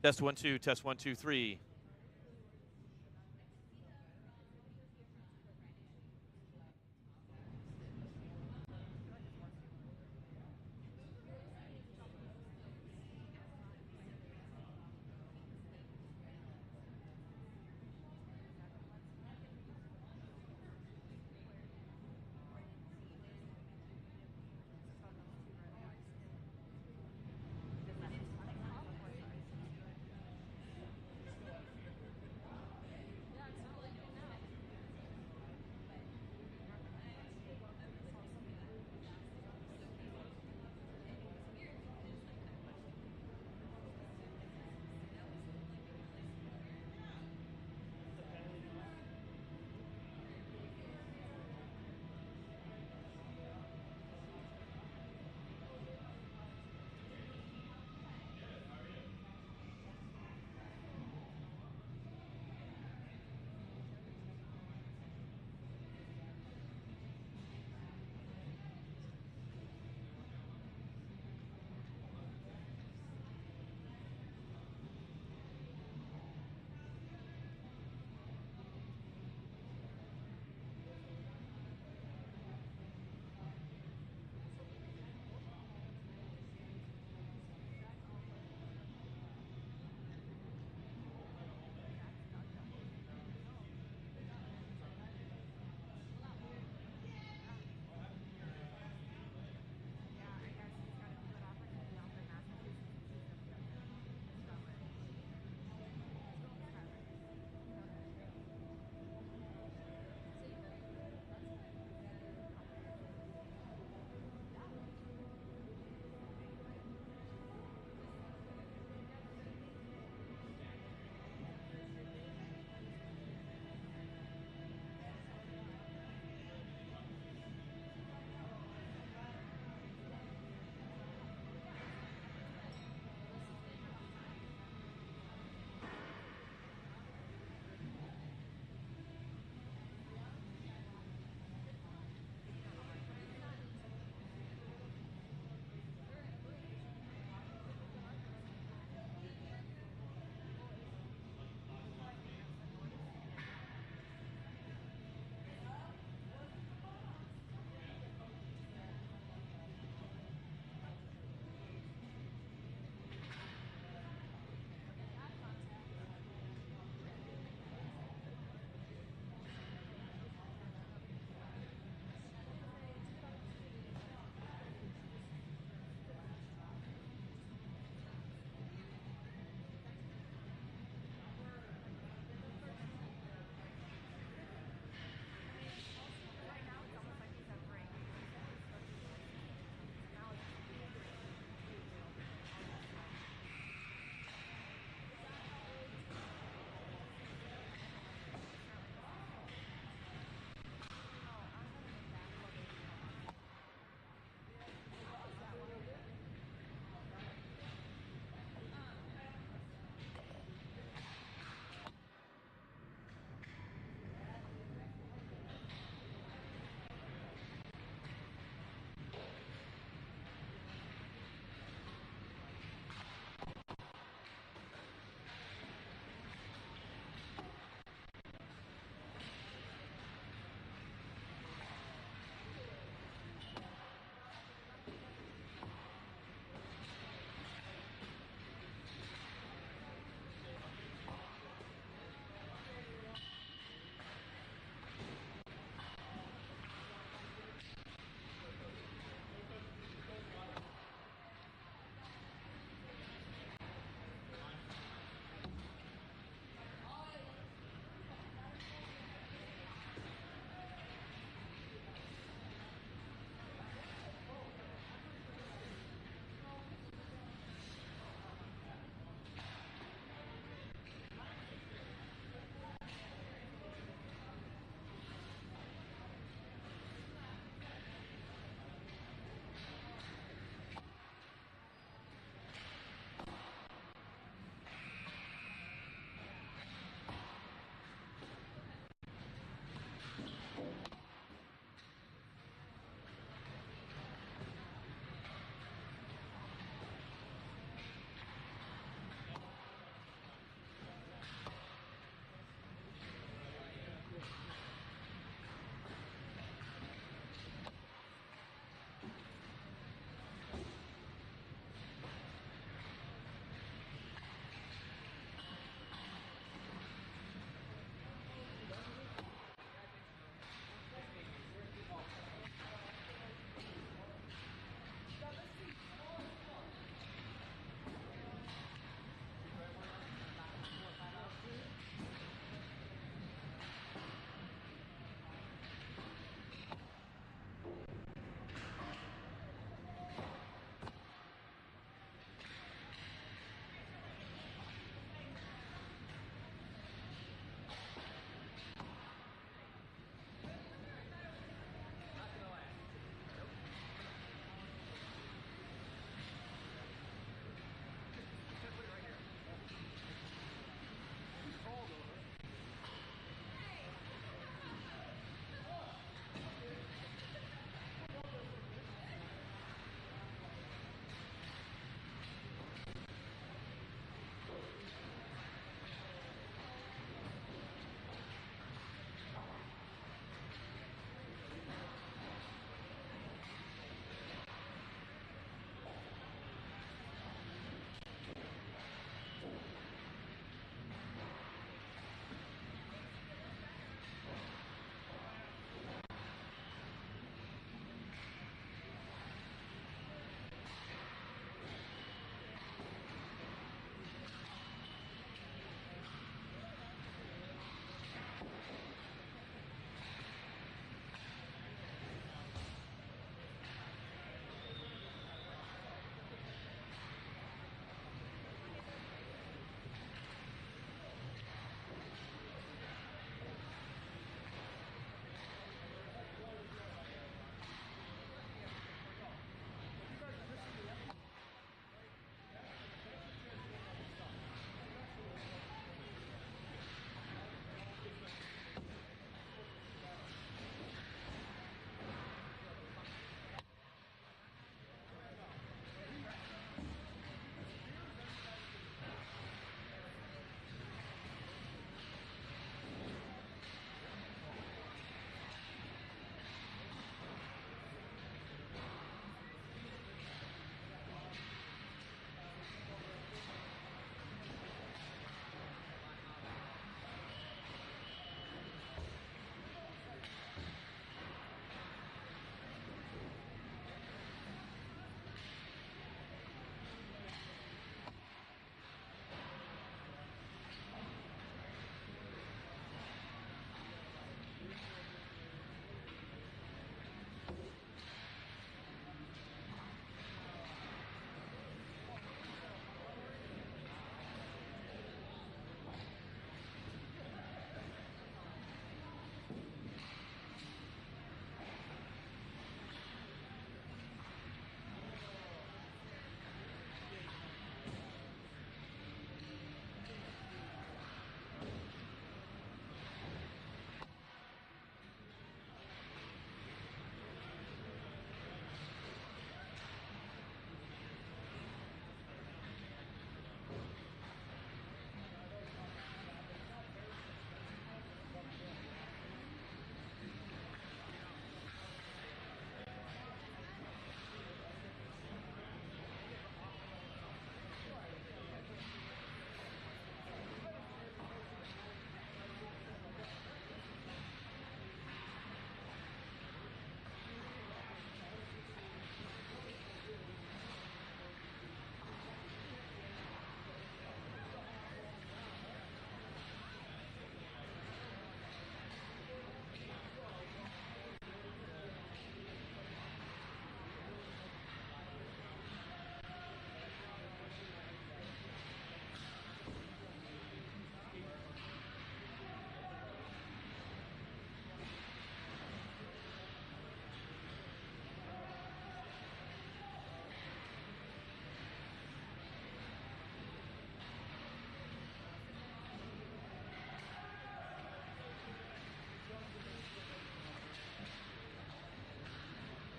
Test 1 2, test 1 2 3.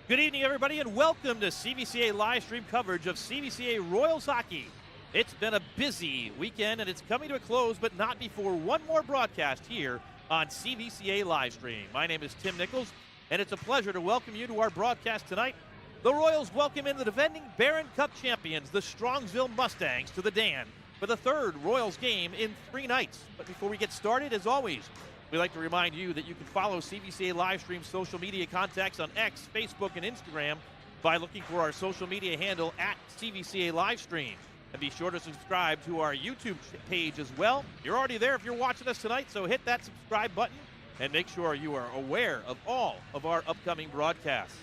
Good evening, everybody, and welcome to CVCA live stream coverage of CVCA Royals hockey. It's been a busy weekend, and it's coming to a close, but not before one more broadcast here on CVCA live stream. My name is Tim Nichols, and it's a pleasure to welcome you to our broadcast tonight. The Royals welcome in the defending Barron Cup champions, the Strongsville Mustangs, to the Dan for the third Royals game in 3 nights. But before we get started, as always, we'd like to remind you that you can follow CVCA Livestream social media contacts on X, Facebook, and Instagram by looking for our social media handle at CVCA Livestream. And be sure to subscribe to our YouTube page as well. You're already there if you're watching us tonight, so hit that subscribe button and make sure you are aware of all of our upcoming broadcasts.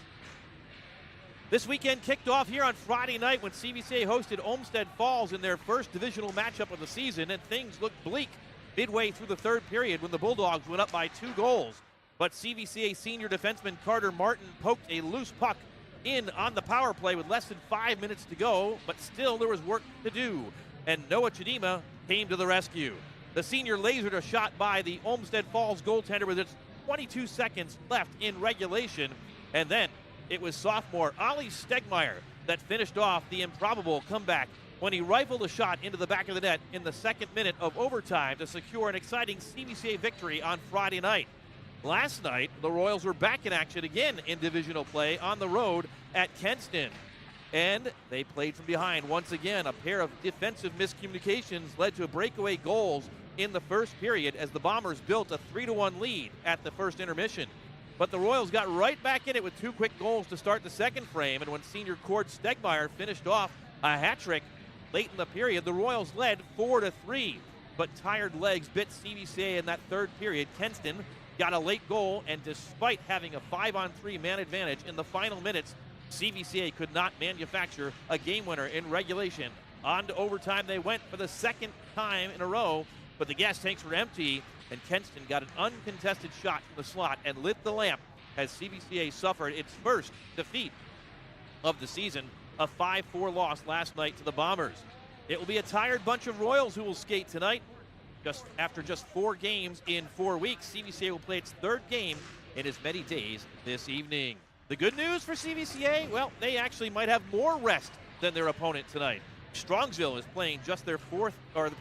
This weekend kicked off here on Friday night when CVCA hosted Olmsted Falls in their first divisional matchup of the season, and things looked bleak midway through the third period when the Bulldogs went up by 2 goals. But CVCA senior defenseman Carter Martin poked a loose puck in on the power play with less than 5 minutes to go, but still there was work to do, and Noah Chidima came to the rescue. The senior lasered a shot by the Olmsted Falls goaltender with its 22 seconds left in regulation, and then it was sophomore Ollie Stegmeyer that finished off the improbable comeback when he rifled a shot into the back of the net in the second minute of overtime to secure an exciting CVCA victory on Friday night. Last night, the Royals were back in action again in divisional play on the road at Kenston. And they played from behind once again. A pair of defensive miscommunications led to breakaway goals in the first period as the Bombers built a 3-1 lead at the first intermission. But the Royals got right back in it with 2 quick goals to start the second frame, and when senior Cord Stegmeyer finished off a hat trick late in the period, the Royals led 4-3, but tired legs bit CVCA in that third period. Kenston got a late goal, and despite having a 5-on-3 man advantage in the final minutes, CVCA could not manufacture a game winner in regulation. On to overtime they went for the second time in a row, but the gas tanks were empty, and Kenston got an uncontested shot from the slot and lit the lamp as CVCA suffered its first defeat of the season, a 5-4 loss last night to the Bombers. It will be a tired bunch of Royals who will skate tonight. After 4 games in 4 weeks, CVCA will play its third game in as many days this evening. The good news for CVCA, well, they actually might have more rest than their opponent tonight. Strongsville is playing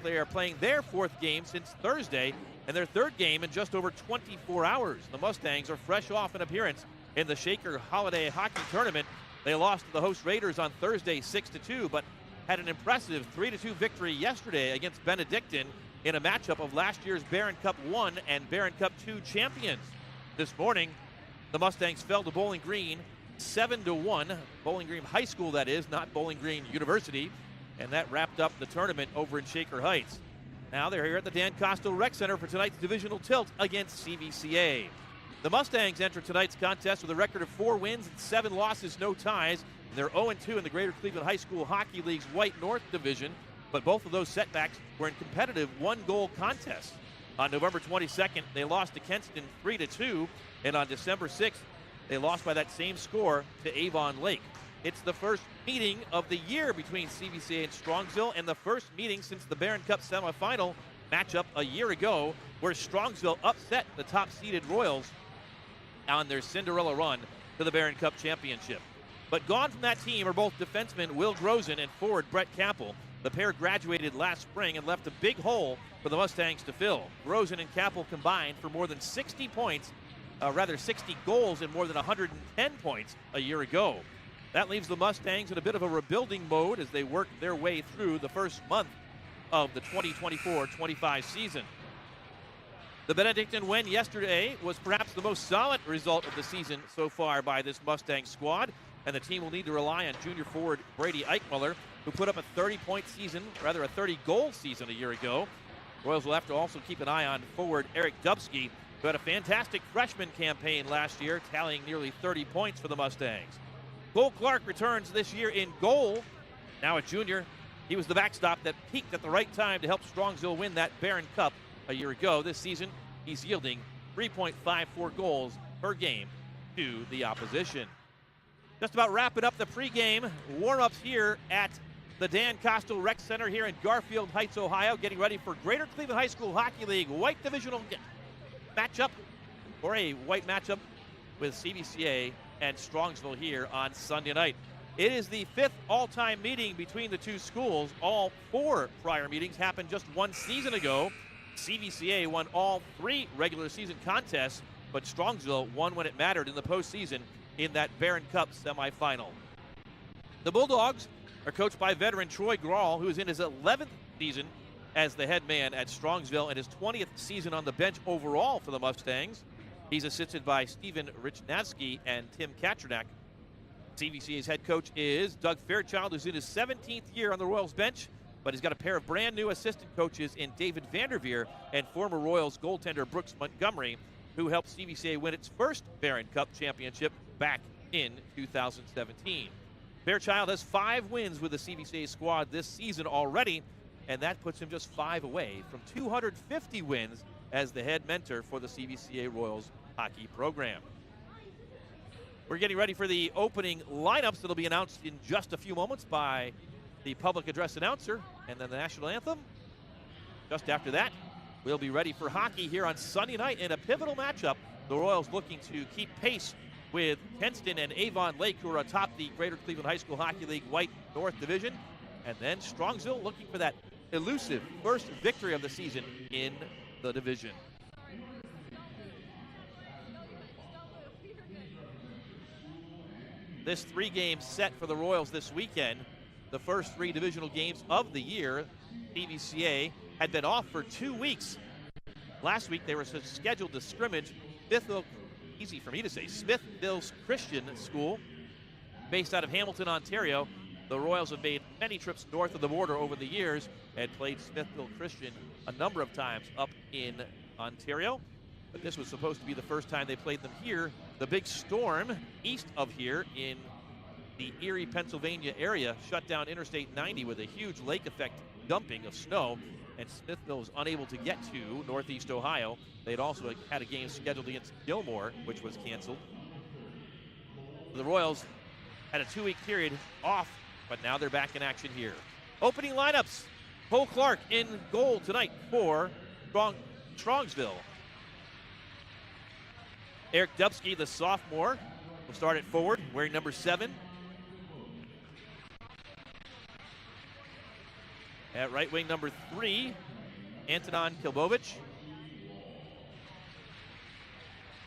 they are playing their 4th game since Thursday, and their 3rd game in just over 24 hours. The Mustangs are fresh off an appearance in the Shaker Holiday Hockey Tournament. They lost to the host Raiders on Thursday 6-2, but had an impressive 3-2 victory yesterday against Benedictine in a matchup of last year's Barron Cup 1 and Barron Cup 2 champions. This morning, the Mustangs fell to Bowling Green 7-1. Bowling Green High School, that is, not Bowling Green University. And that wrapped up the tournament over in Shaker Heights. Now they're here at the Dan Kostel Rec Center for tonight's divisional tilt against CVCA. The Mustangs enter tonight's contest with a record of 4 wins and 7 losses, no ties. And they're 0-2 in the Greater Cleveland High School Hockey League's White North Division, but both of those setbacks were in competitive 1-goal contests. On November 22nd, they lost to Kenston 3-2, and on December 6th, they lost by that same score to Avon Lake. It's the first meeting of the year between CVCA and Strongsville, and the first meeting since the Barron Cup semifinal matchup a year ago, where Strongsville upset the top-seeded Royals on their Cinderella run to the Barron Cup championship. But gone from that team are both defenseman Will Grozen and forward Brett Capel. The pair graduated last spring and left a big hole for the Mustangs to fill. Grozen and Capel combined for more than 60 goals and more than 110 points a year ago. That leaves the Mustangs in a bit of a rebuilding mode as they work their way through the first month of the 2024-25 season. The Benedictine win yesterday was perhaps the most solid result of the season so far by this Mustang squad, and the team will need to rely on junior forward Brady Eichmuller, who put up a 30-goal season a year ago. Royals will have to also keep an eye on forward Eric Dubsky, who had a fantastic freshman campaign last year, tallying nearly 30 points for the Mustangs. Cole Clark returns this year in goal. Now a junior, he was the backstop that peaked at the right time to help Strongsville win that Barron Cup a year ago. This season, he's yielding 3.54 goals per game to the opposition. Just about wrapping up the pregame warm-ups here at the Dan Kostel Rec Center here in Garfield Heights, Ohio, getting ready for Greater Cleveland High School Hockey League White Divisional matchup, or a white matchup with CVCA and Strongsville here on Sunday night. It is the 5th all-time meeting between the two schools. All 4 prior meetings happened just one season ago. CVCA won all 3 regular season contests, but Strongsville won when it mattered in the postseason in that Barron Cup semifinal. The Bulldogs are coached by veteran Troy Grawl, who is in his 11th season as the head man at Strongsville and his 20th season on the bench overall for the Mustangs. He's assisted by Stephen Richnatsky and Tim Katranak. CVCA's head coach is Doug Fairchild, who's in his 17th year on the Royals bench, but he's got a pair of brand new assistant coaches in David Vanderveer and former Royals goaltender Brooks Montgomery, who helped CVCA win its first Barron Cup championship back in 2017. Fairchild has 5 wins with the CVCA squad this season already, and that puts him just 5 away from 250 wins as the head mentor for the CVCA Royals hockey program. We're getting ready for the opening lineups that'll be announced in just a few moments by the public address announcer, and then the national anthem. Just after that, we'll be ready for hockey here on Sunday night in a pivotal matchup. The Royals looking to keep pace with Kenston and Avon Lake, who are atop the Greater Cleveland High School Hockey League White North Division. And then Strongsville looking for that elusive first victory of the season in the division. This 3-game set for the Royals this weekend, the first 3 divisional games of the year. CVCA had been off for 2 weeks. Last week they were scheduled to scrimmage easy for me to say, Smithville's Christian School, based out of Hamilton, Ontario. The Royals have made many trips north of the border over the years and played Smithville Christian a number of times up in Ontario. But this was supposed to be the first time they played them here. The big storm east of here in the Erie, Pennsylvania area shut down Interstate 90 with a huge lake effect dumping of snow, and Smithville was unable to get to Northeast Ohio. They'd also had a game scheduled against Gilmore, which was canceled. The Royals had a 2-week period off, but now they're back in action here. Opening lineups: Cole Clark in goal tonight for Strongsville. Eric Dubsky, the sophomore, will start at forward, wearing number 7. At right wing, number 3, Antonin Kilbovich.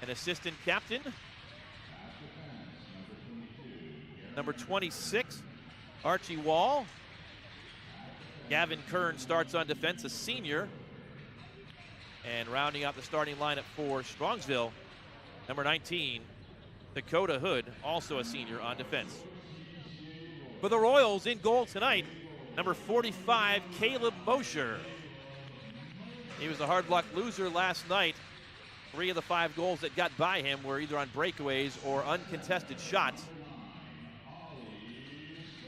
An assistant captain, number 26, Archie Wall. Gavin Kern starts on defense, a senior. And rounding out the starting lineup for Strongsville, number 19, Dakota Hood, also a senior on defense. For the Royals in goal tonight, number 45, Caleb Mosher. He was a hard luck loser last night. 3 of the 5 goals that got by him were either on breakaways or uncontested shots.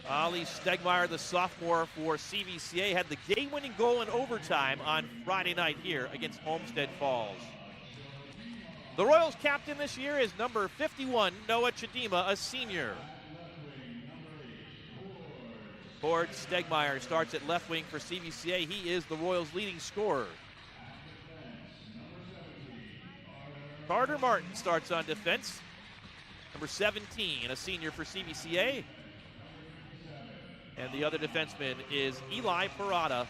Ali Stegmeyer, the sophomore for CVCA, had the game-winning goal in overtime on Friday night here against Olmsted Falls. The Royals captain this year is number 51, Noah Chidima, a senior. Cord Stegmeyer starts at left wing for CVCA. He is the Royals' leading scorer. Carter Martin starts on defense. Number 17, a senior for CVCA. And the other defenseman is Eli Parada,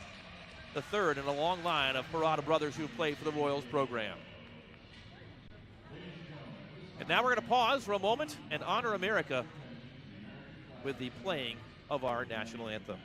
the third in a long line of Parada brothers who play for the Royals program. And now we're going to pause for a moment and honor America with the playing of our national anthem.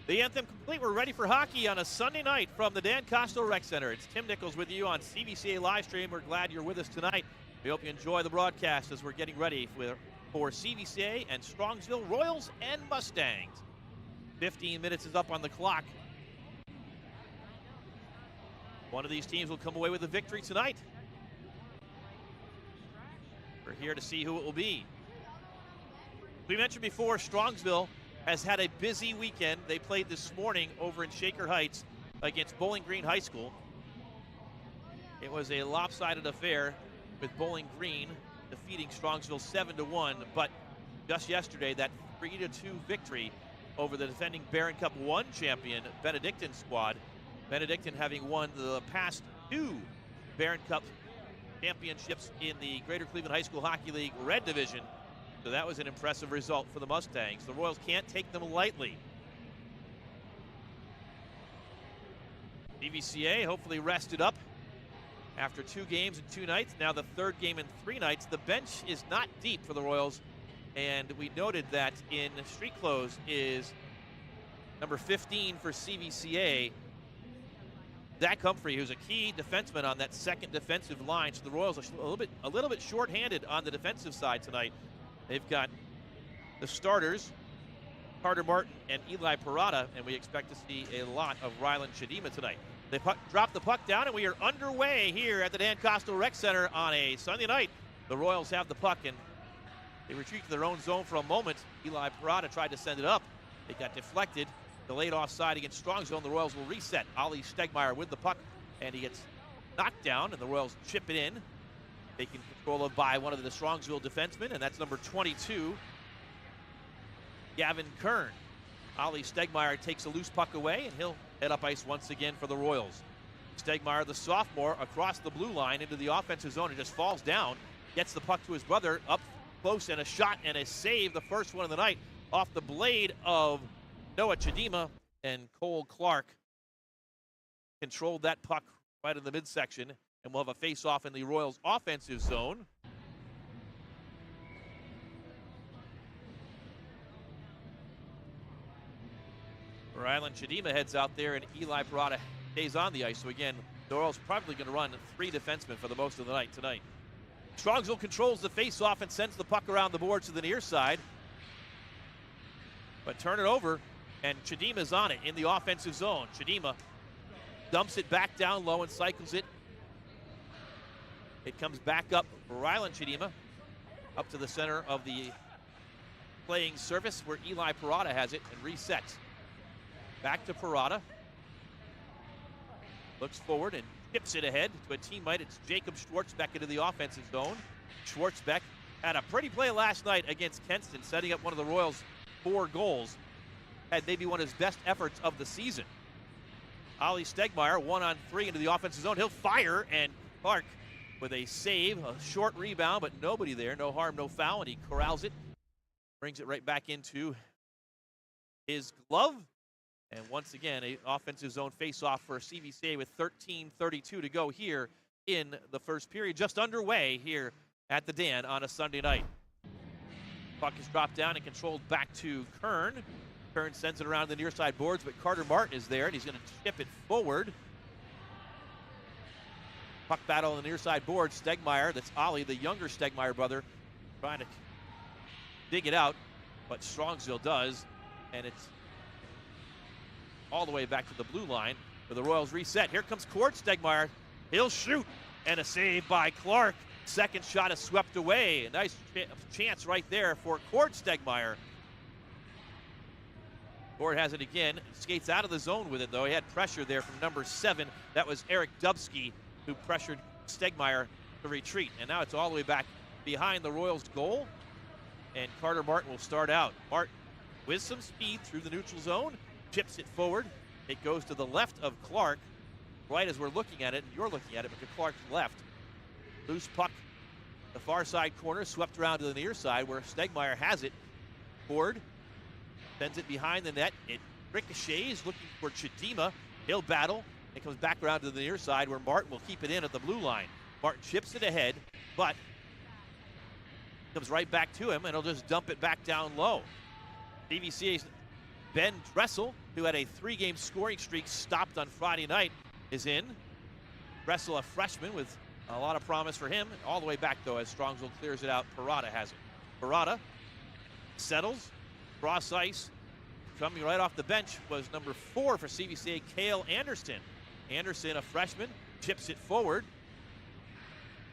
The anthem complete. We're ready for hockey on a Sunday night from the Dan Kostel Rec Center. It's Tim Nichols with you on CVCA Livestream. We're glad you're with us tonight. We hope you enjoy the broadcast as we're getting ready for CVCA and Strongsville Royals and Mustangs. 15 minutes is up on the clock. One of these teams will come away with a victory tonight. We're here to see who it will be. We mentioned before, Strongsville has had a busy weekend. They played this morning over in Shaker Heights against Bowling Green High School. It was a lopsided affair with Bowling Green defeating Strongsville 7-1, but just yesterday that 3-2 victory over the defending Barron Cup 1 champion Benedictine squad. Benedictine having won the past 2 Barron Cup championships in the Greater Cleveland High School Hockey League Red Division. So that was an impressive result for the Mustangs. The Royals can't take them lightly. CVCA hopefully rested up after 2 games and 2 nights. Now the 3rd game in 3 nights. The bench is not deep for the Royals, and we noted that in street clothes is number 15 for CVCA, Zach Humphrey, who's a key defenseman on that second defensive line. So the Royals are a little bit shorthanded on the defensive side tonight. They've got the starters, Carter Martin and Eli Parada, and we expect to see a lot of Rylan Chidima tonight. They drop the puck down, and we are underway here at the Dan Kostel Rec Center on a Sunday night. The Royals have the puck, and they retreat to their own zone for a moment. Eli Parada tried to send it up. It got deflected. Delayed offside against Strongsville. The Royals will reset. Ollie Stegmeyer with the puck, and he gets knocked down, and the Royals chip it in. Taken control of by one of the Strongsville defensemen, and that's number 22, Gavin Kern. Ollie Stegmeyer takes a loose puck away, and he'll head up ice once again for the Royals. Stegmeyer, the sophomore, across the blue line into the offensive zone and just falls down, gets the puck to his brother, up close, and a shot and a save, the first one of the night, off the blade of Noah Chidima, and Cole Clark controlled that puck right in the midsection, and we'll have a face-off in the Royals' offensive zone. Rylan Chidima heads out there, and Eli Parada stays on the ice. So again, the Royals probably going to run 3 defensemen for the most of the night tonight. Strongsville controls the face-off and sends the puck around the boards to the near side. But turn it over, and Chidima's on it in the offensive zone. Chidima dumps it back down low and cycles it. It comes back up for Rylan Chidima, up to the center of the playing surface where Eli Parada has it, and resets. Back to Parada. Looks forward and tips it ahead to a teammate. It's Jacob Schwartzbeck into the offensive zone. Schwartzbeck had a pretty play last night against Kenston, setting up one of the Royals' 4 goals. Had maybe one of his best efforts of the season. Ollie Stegmeyer, 1-on-3 into the offensive zone. He'll fire, and Clark with a save, a short rebound, but nobody there. No harm, no foul, and he corrals it. Brings it right back into his glove. And once again, an offensive zone face-off for CVCA with 13:32 to go here in the first period. Just underway here at the Dan on a Sunday night. Puck is dropped down and controlled back to Kern. Kern sends it around the near side boards, but Carter Martin is there, and he's going to chip it forward. Puck battle on the near side board. Stegmeyer, that's Ollie, the younger Stegmeyer brother, trying to dig it out, but Strongsville does, and it's all the way back to the blue line for the Royals reset. Here comes Cord Stegmeyer. He'll shoot, and a save by Clark. Second shot is swept away. A nice chance right there for Cord Stegmeyer. Cord has it again, skates out of the zone with it, though. He had pressure there from number 7. That was Eric Dubsky, who pressured Stegmeyer to retreat. And now it's all the way back behind the Royals' goal. And Carter Martin will start out. Martin with some speed through the neutral zone, chips it forward. It goes to the left of Clark, right as we're looking at it, and you're looking at it, but to Clark's left. Loose puck, the far side corner, swept around to the near side where Stegmeyer has it. Ford sends it behind the net. It ricochets, looking for Chidima. He'll battle. It comes back around to the near side where Martin will keep it in at the blue line. Martin chips it ahead, but comes right back to him, and he'll just dump it back down low. CVCA's Ben Dressel who had a 3-game scoring streak stopped on Friday night, is in. Dressel, a freshman with a lot of promise for him. All the way back, though, as Strongsville clears it out. Parada has it. Parada settles, cross ice. Coming right off the bench was number 4 for CVCA, Cale Anderson. Anderson, a freshman, chips it forward.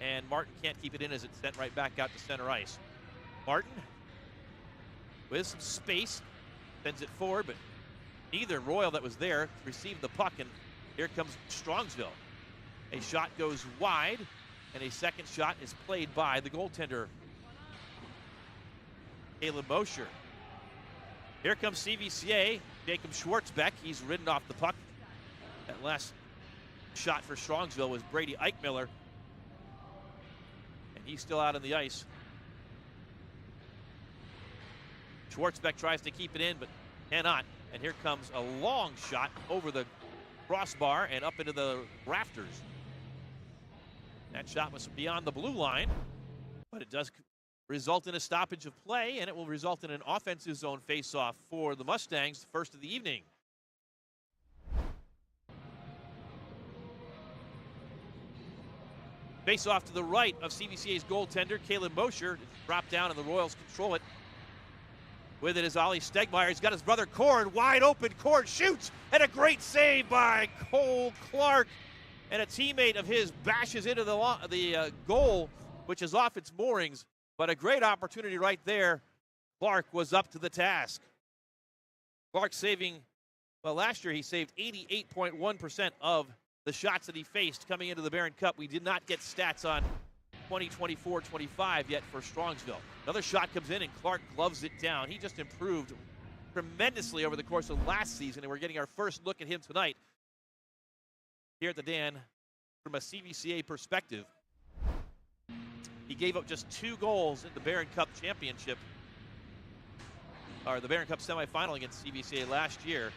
And Martin can't keep it in as it's sent right back out to center ice. Martin, with some space, sends it forward, but neither Royal that was there received the puck, and here comes Strongsville. A shot goes wide, and a second shot is played by the goaltender, Caleb Mosher. Here comes CVCA, Jacob Schwartzbeck. He's ridden off the puck. That last shot for Strongsville was Brady Eichmiller, and he's still out on the ice. Schwartzbeck tries to keep it in, but cannot. And here comes a long shot over the crossbar and up into the rafters. That shot was beyond the blue line, but it does result in a stoppage of play, and it will result in an offensive zone face-off for the Mustangs, first of the evening. Face-off to the right of CVCA's goaltender, Caleb Mosher. Dropped down, and the Royals control it. With it is Ollie Stegmeyer. He's got his brother Cord wide open. Cord shoots, and a great save by Cole Clark. And a teammate of his bashes into the goal, which is off its moorings. But a great opportunity right there. Clark was up to the task. Clark saving, well, last year he saved 88.1% of the shots that he faced coming into the Barron Cup. We did not get stats on 2024-25 yet for Strongsville. Another shot comes in, and Clark gloves it down. He just improved tremendously over the course of last season, and we're getting our first look at him tonight here at the Dan from a CVCA perspective. He gave up just 2 goals in the Barron Cup championship, or the Barron Cup semifinal against CVCA last year,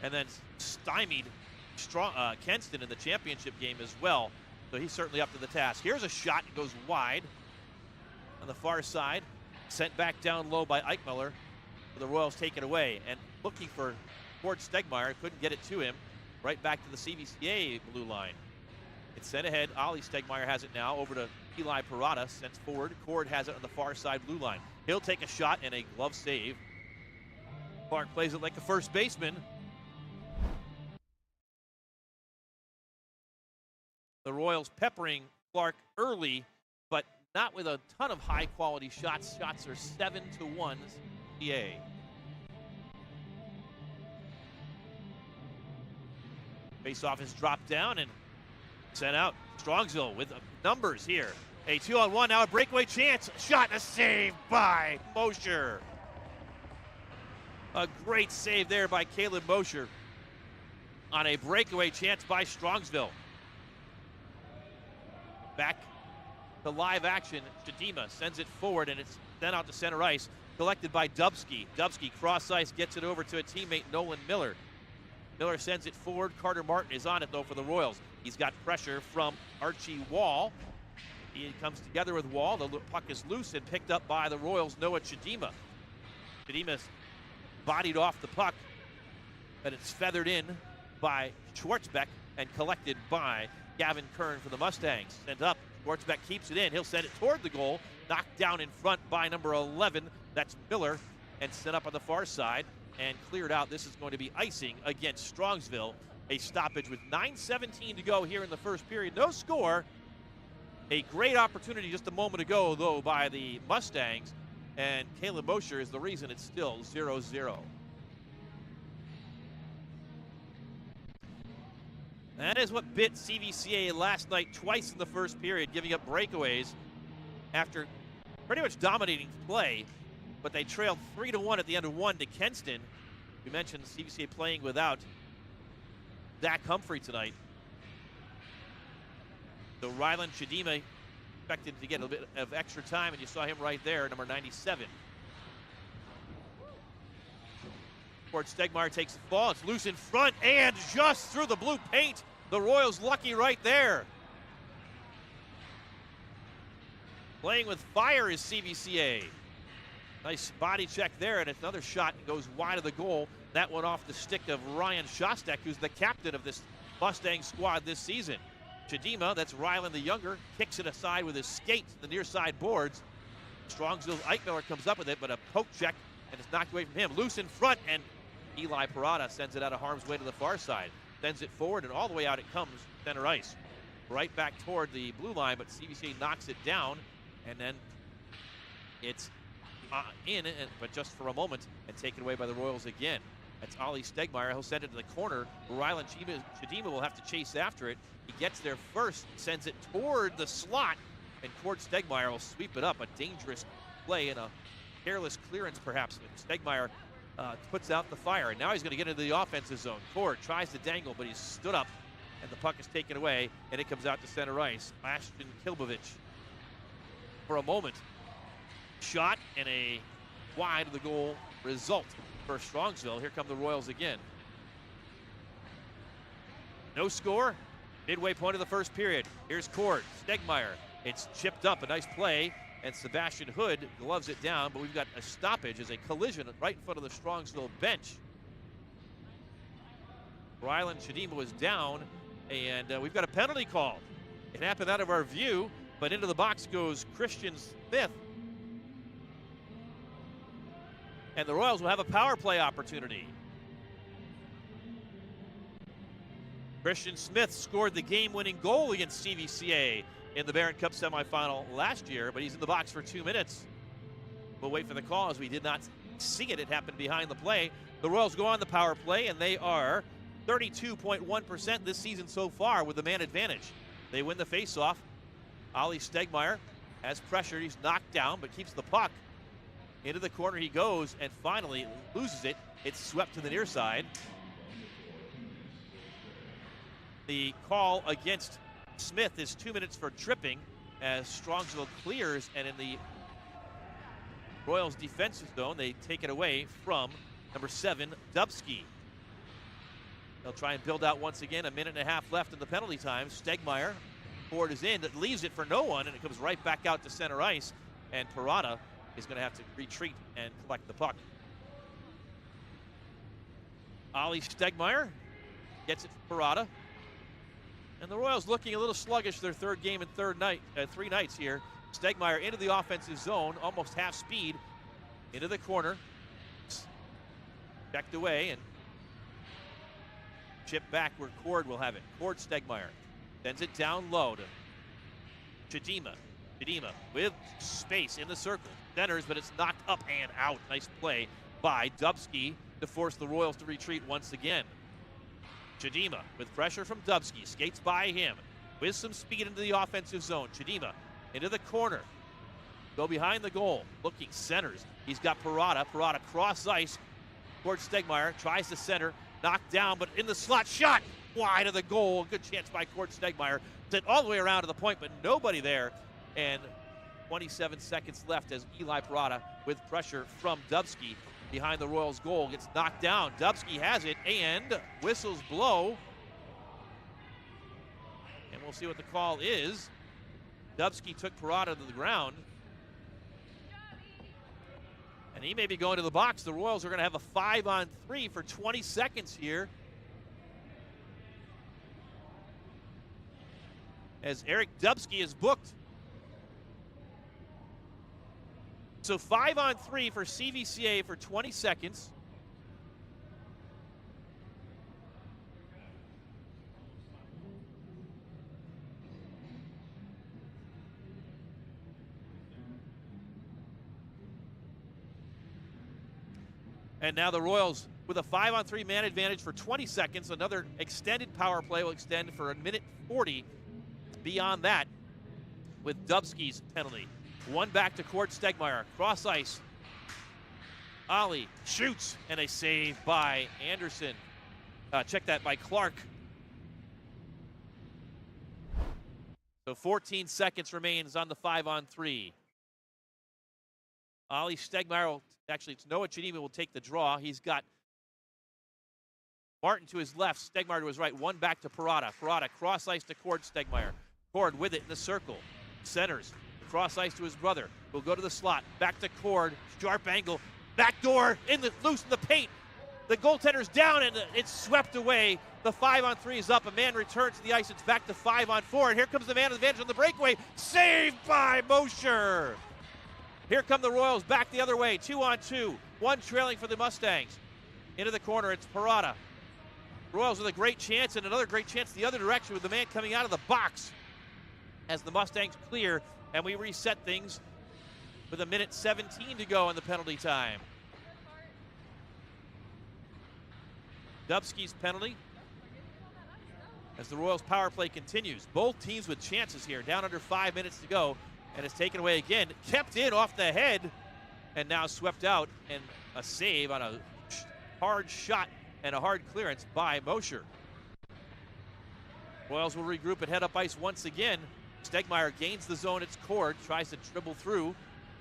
and then stymied Kenston in the championship game as well. So he's certainly up to the task. Here's a shot. It goes wide on the far side. Sent back down low by Eichmiller. The Royals take it away. And looking for Cord Stegmeyer. Couldn't get it to him. Right back to the CVCA blue line. It's sent ahead. Ollie Stegmeyer has it now over to Eli Parada. Sent forward. Cord has it on the far side blue line. He'll take a shot and a glove save. Clark plays it like a first baseman. The Royals peppering Clark early, but not with a ton of high-quality shots. Shots are 7-1 CVCA. Face-off is dropped down and sent out. Strongsville with numbers here. A 2-on-1, now a breakaway chance. Shot and a save by Mosher. A great save there by Caleb Mosher on a breakaway chance by Strongsville. Back to live action. Chadima sends it forward, and it's sent out to center ice. Collected by Dubsky. Dubsky cross ice, gets it over to a teammate, Nolan Miller. Miller sends it forward. Carter Martin is on it, though, for the Royals. He's got pressure from Archie Wall. He comes together with Wall. The puck is loose and picked up by the Royals' Noah Chadima. Chadima's bodied off the puck, but it's feathered in by Schwartzbeck and collected by Gavin Kern for the Mustangs. Sent up. Schwartzbeck keeps it in. He'll send it toward the goal. Knocked down in front by number 11. That's Miller. And sent up on the far side and cleared out. This is going to be icing against Strongsville. A stoppage with 9:17 to go here in the first period. No score. A great opportunity just a moment ago, though, by the Mustangs. And Caleb Mosher is the reason it's still 0-0. That is what bit CVCA last night twice in the first period, giving up breakaways after pretty much dominating play. But they trailed 3-1 at the end of one to Kenston. We mentioned CVCA playing without Zach Humphrey tonight. So Ryland Chadima expected to get a bit of extra time, and you saw him right there, number 97. Cord Stegmeyer takes the ball. It's loose in front and just through the blue paint. The Royals lucky right there. Playing with fire is CVCA. Nice body check there, and it's another shot goes wide of the goal. That one off the stick of Ryan Shostak, who's the captain of this Mustang squad this season. Chadima, that's Ryland the younger, kicks it aside with his skates, the near side boards. Strongsville's Eichmiller comes up with it, but a poke check, and it's knocked away from him. Loose in front, and Eli Parada sends it out of harm's way to the far side. Sends it forward, and all the way out it comes, center ice. Right back toward the blue line, but CVCA knocks it down, and then it's but just for a moment, and taken away by the Royals again. That's Ollie Stegmeyer. He'll send it to the corner. Ryland Chadima will have to chase after it. He gets there first, sends it toward the slot, and Cord Stegmeyer will sweep it up. A dangerous play and a careless clearance, perhaps. Stegmeyer puts out the fire, and now he's going to get into the offensive zone. Cord tries to dangle, but he's stood up, and the puck is taken away, and it comes out to center ice. Ashton Kilbovich, for a moment, shot and a wide of the goal result for Strongsville. Here come the Royals again. No score. Midway point of the first period. Here's Cord Stegmeyer. It's chipped up, a nice play, and Sebastian Hood gloves it down, but we've got a stoppage as a collision right in front of the Strongsville bench. Ryland Chadima was down, and we've got a penalty called. It happened out of our view, but into the box goes Christian Smith. And the Royals will have a power play opportunity. Christian Smith scored the game-winning goal against CVCA in the Barron Cup semifinal last year, but he's in the box for 2 minutes. We'll wait for the call as we did not see it. It happened behind the play. The Royals go on the power play, and they are 32.1% this season so far with the man advantage. They win the faceoff. Ollie Stegmeyer has pressure. He's knocked down, but keeps the puck. Into the corner he goes, and finally loses it. It's swept to the near side. The call against Smith is 2 minutes for tripping as Strongsville clears, and in the Royals defensive zone, they take it away from number 7, Dubsky. They'll try and build out once again. A minute and a half left in the penalty time. Stegmeyer, Ford is in, it leaves it for no one, and it comes right back out to center ice, and Parada is going to have to retreat and collect the puck. Ollie Stegmeyer gets it to Parada. And the Royals looking a little sluggish their third game in 3 nights here. Stegmeyer into the offensive zone, almost half speed, into the corner. Checked away and chipped back where Cord will have it. Cord Stegmeyer sends it down low to Chadima. Chadima with space in the circle. Centers, but it's knocked up and out. Nice play by Dubsky to force the Royals to retreat once again. Chadima with pressure from Dubsky. Skates by him with some speed into the offensive zone. Chadima into the corner. Go behind the goal. Looking centers. He's got Parada. Parada cross ice. Cord Stegmeyer tries to center. Knocked down, but in the slot. Shot wide of the goal. Good chance by Cord Stegmeyer. Sent all the way around to the point, but nobody there. And 27 seconds left as Eli Parada, with pressure from Dubsky behind the Royals goal, gets knocked down. Dubsky has it, and whistles blow. And we'll see what the call is. Dubsky took Parada to the ground. And he may be going to the box. The Royals are going to have a 5-on-3 for 20 seconds here, as Eric Dubsky is booked. So 5-on-3 for CVCA for 20 seconds. And now the Royals with a 5-on-3 man advantage for 20 seconds. Another extended power play will extend for 1:40 beyond that with Dubsky's penalty. One back to Cord Stegmeyer. Cross ice. Ollie shoots, and a save by Anderson. Check that by Clark. So 14 seconds remains on the 5-on-3. Ollie Stegmeyer will, actually it's Noah Chadima will take the draw. He's got Martin to his left, Stegmeyer to his right. One back to Parada. Parada cross ice to Cord Stegmeyer. Cord with it in the circle. Centers. Cross ice to his brother. Will go to the slot. Back to Cord. Sharp angle. Back door. Loose in the paint. The goaltender's down and it's swept away. The 5-on-3 is up. A man returns to the ice. It's back to 5-on-4. And here comes the man advantage on the breakaway. Saved by Mosher. Here come the Royals back the other way. 2-on-2. One trailing for the Mustangs. Into the corner. It's Parada. Royals with a great chance and another great chance the other direction with the man coming out of the box as the Mustangs clear. And we reset things with 1:17 to go in the penalty time. Dubsky's penalty as the Royals power play continues. Both teams with chances here, down under 5 minutes to go, and it's taken away again. Kept in off the head and now swept out, and a save on a hard shot and a hard clearance by Mosher. Royals will regroup and head up ice once again. Stegmeyer gains the zone. It's Cord, tries to dribble through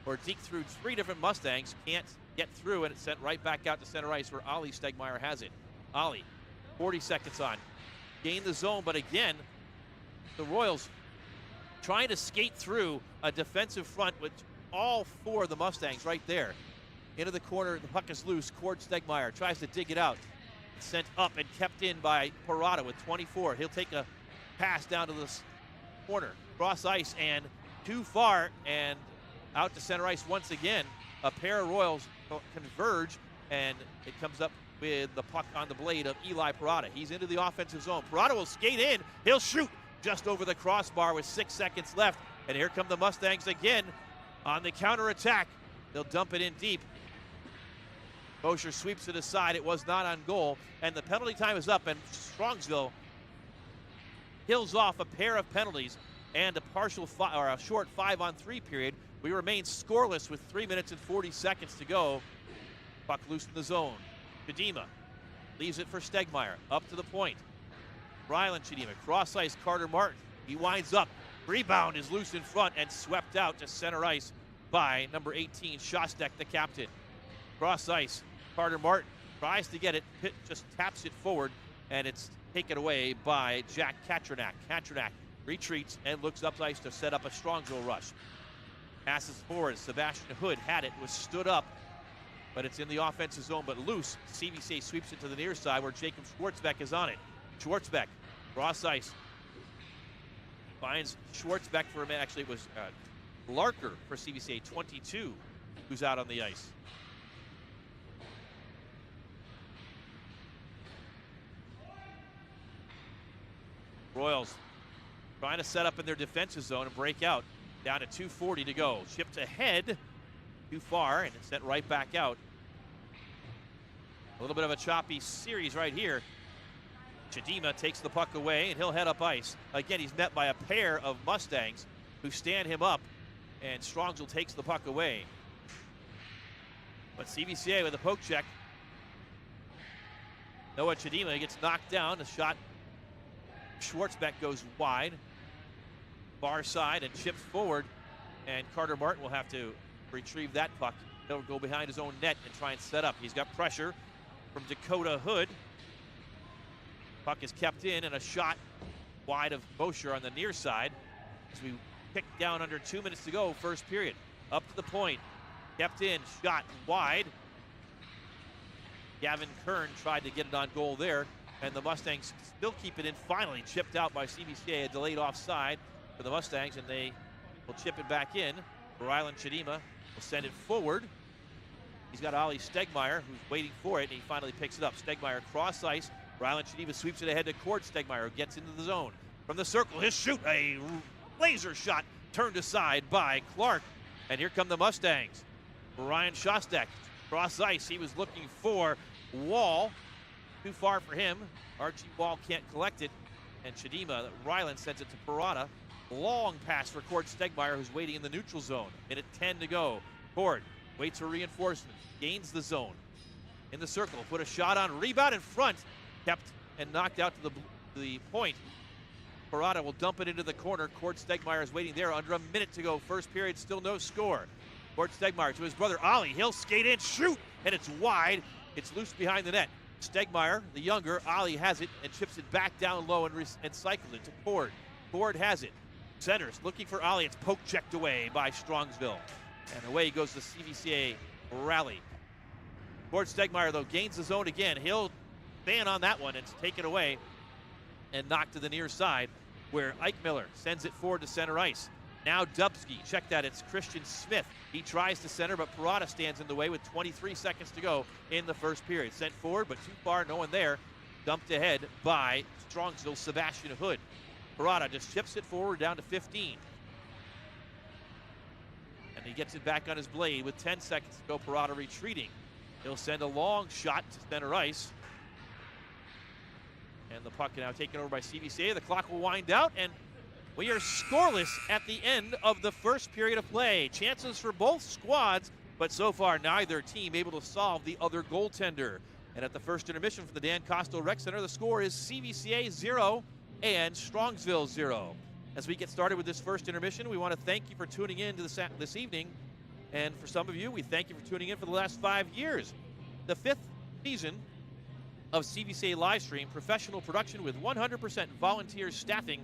or deke through three different Mustangs. Can't get through, and it's sent right back out to center ice where Ollie Stegmeyer has it. Ollie, 40 seconds on. Gain the zone, but again, the Royals trying to skate through a defensive front with all four of the Mustangs right there. Into the corner, the puck is loose. Cord Stegmeyer tries to dig it out. It's sent up and kept in by Parada with 24. He'll take a pass down to this corner. Cross ice and too far and out to center ice once again. A pair of Royals converge and it comes up with the puck on the blade of Eli Parada. He's into the offensive zone. Parada will skate in. He'll shoot just over the crossbar with 6 seconds left. And here come the Mustangs again on the counterattack. They'll dump it in deep. Mosher sweeps it aside. It was not on goal. And the penalty time is up. And Strongsville hills off a pair of penalties and a short 5-on-3 period. We remain scoreless with 3 minutes and 40 seconds to go. Puck loose in the zone. Chidima leaves it for Stegmeyer. Up to the point. Rylan Chidima. Cross ice, Carter Martin. He winds up. Rebound is loose in front and swept out to center ice by number 18, Shostak, the captain. Cross ice, Carter Martin tries to get it. Pitt just taps it forward, and it's taken away by Jack Katranak. Katranak retreats and looks up ice to set up a Strongsville rush. Passes forward. Sebastian Hood had it, was stood up, but it's in the offensive zone, but loose. CVCA sweeps it to the near side where Jacob Schwartzbeck is on it. Schwartzbeck, cross ice. Finds Schwartzbeck for a minute. Actually, it was Larker for CVCA, 22, who's out on the ice. Royals trying to set up in their defensive zone and break out. Down to 2:40 to go. Chipped ahead. Too far, and it's sent right back out. A little bit of a choppy series right here. Chidima takes the puck away, and he'll head up ice. Again, he's met by a pair of Mustangs who stand him up, and Strongsville takes the puck away. But CVCA with a poke check. Noah Chidima gets knocked down. The shot, Schwartzbeck goes wide. Far side and chips forward, and Carter Martin will have to retrieve that puck. He'll go behind his own net and try and set up. He's got pressure from Dakota Hood. Puck is kept in, and a shot wide of Mosher on the near side as we pick down under 2 minutes to go, first period. Up to the point, kept in, shot wide. Gavin Kern tried to get it on goal there, and the Mustangs still keep it in. Finally chipped out by CVCA, a delayed offside for the Mustangs, and they will chip it back in. Rylan Chidima will send it forward. He's got Ollie Stegmeyer, who's waiting for it, and he finally picks it up. Stegmeyer cross ice. Rylan Chidima sweeps it ahead to Cord Stegmeyer, who gets into the zone. From the circle, he'll shoot a laser shot turned aside by Clark. And here come the Mustangs. Ryan Shostak, cross ice. He was looking for Wall. Too far for him. Archie Wall can't collect it. And Chidima, Rylan sends it to Parada. Long pass for Cord Stegmeyer, who's waiting in the neutral zone. Minute 10 to go. Cord waits for reinforcement. Gains the zone. In the circle. Put a shot on. Rebound in front. Kept and knocked out to the point. Parada will dump it into the corner. Cord Stegmeyer is waiting there. Under a minute to go. First period, still no score. Cord Stegmeyer to his brother Ollie. He'll skate in, shoot, and it's wide. It's loose behind the net. Stegmeyer, the younger, Ollie has it and chips it back down low and cycles it to Cord. Cord has it. Centers looking for Ollie. It's poke checked away by Strongsville. And away goes the CVCA rally. Gord Stegmeyer, though, gains the zone again. He'll stand on that one. It's taken away and knocked to the near side, where Ike Miller sends it forward to center ice. Now Dubsky, check that, it's Christian Smith. He tries to center, but Parada stands in the way with 23 seconds to go in the first period. Sent forward, but too far, no one there. Dumped ahead by Strongsville, Sebastian Hood. Parada just chips it forward down to 15. And he gets it back on his blade with 10 seconds to go. Parada retreating. He'll send a long shot to center ice. And the puck now taken over by CVCA. The clock will wind out, and we are scoreless at the end of the first period of play. Chances for both squads, but so far neither team able to solve the other goaltender. And at the first intermission for the Dan Kostel Rec Center, the score is CVCA 0 and Strongsville 0. As we get started with this first intermission, we want to thank you for tuning in to this evening. And for some of you, we thank you for tuning in for the last 5 years. The 5th season of CVCA Livestream, professional production with 100% volunteer staffing.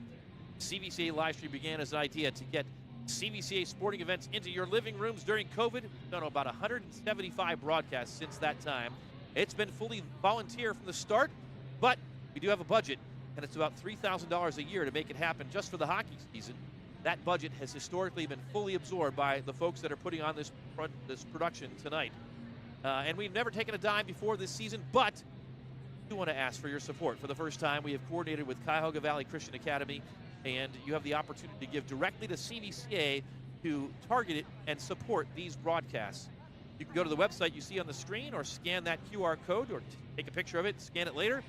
CVCA Livestream began as an idea to get CVCA sporting events into your living rooms during COVID. We've done about 175 broadcasts since that time. It's been fully volunteer from the start, but we do have a budget, and it's about $3,000 a year to make it happen just for the hockey season. That budget has historically been fully absorbed by the folks that are putting on this production tonight. And we've never taken a dime before this season, but we want to ask for your support. For the first time, we have coordinated with Cuyahoga Valley Christian Academy, and you have the opportunity to give directly to CVCA to target it and support these broadcasts. You can go to the website you see on the screen or scan that QR code or take a picture of it, scan it later.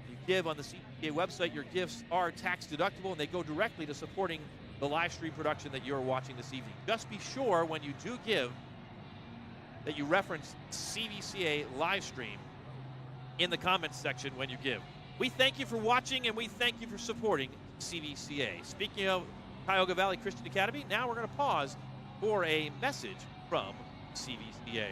You give on the CVCA website, your gifts are tax deductible, and they go directly to supporting the live stream production that you're watching this evening. Just be sure when you do give that you reference CVCA live stream in the comments section when you give. We thank you for watching, and we thank you for supporting CVCA. Speaking of Cuyahoga Valley Christian Academy, now we're going to pause for a message from CVCA.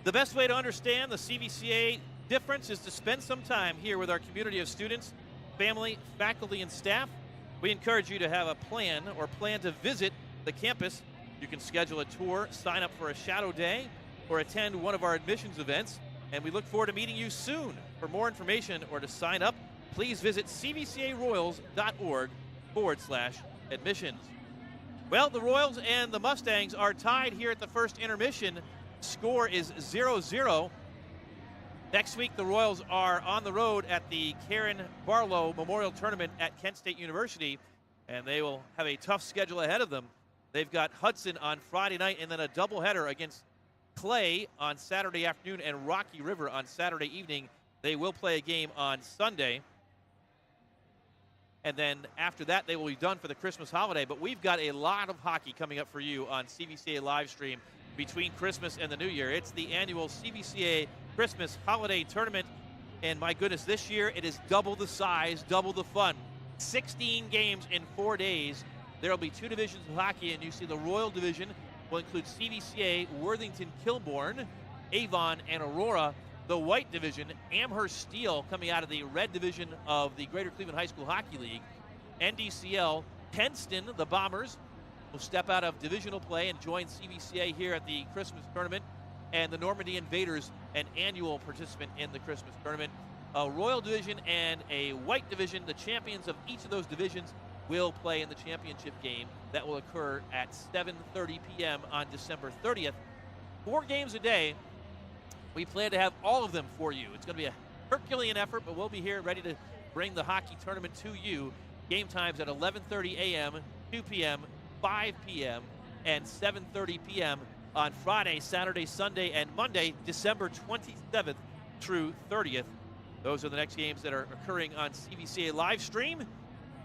The best way to understand the CVCA difference is to spend some time here with our community of students, family, faculty, and staff. We encourage you to have a plan or plan to visit the campus. You can schedule a tour, sign up for a shadow day, or attend one of our admissions events. And we look forward to meeting you soon. For more information or to sign up, please visit cvcaroyals.org/admissions. Well, the Royals and the Mustangs are tied here at the first intermission. Score is 0-0. Next week, the Royals are on the road at the Karen Barlow Memorial Tournament at Kent State University. and they will have a tough schedule ahead of them. They've got Hudson on Friday night and then a doubleheader against Clay on Saturday afternoon and Rocky River on Saturday evening. They will play a game on Sunday. And then after that, they will be done for the Christmas holiday. But we've got a lot of hockey coming up for you on CVCA live stream between Christmas and the New Year. It's the annual CVCA Christmas Holiday Tournament. And my goodness, this year it is double the size, double the fun. 16 games in 4 days. There will be 2 divisions of hockey, and you see the Royal Division will include CVCA, Worthington, Kilbourne, Avon, and Aurora. The White Division, Amherst Steel coming out of the Red Division of the Greater Cleveland High School Hockey League. NDCL, Kenston, the Bombers, will step out of divisional play and join CVCA here at the Christmas tournament. And the Normandy Invaders, an annual participant in the Christmas tournament. A Royal Division and a White Division, the champions of each of those divisions, will play in the championship game that will occur at 7:30 p.m. on December 30th. 4 games a day. We plan to have all of them for you. It's going to be a Herculean effort, but we'll be here ready to bring the hockey tournament to you. Game times at 11:30 a.m., 2 p.m., 5 p.m., and 7:30 p.m. on Friday, Saturday, Sunday, and Monday, December 27th through 30th. Those are the next games that are occurring on CVCA live stream.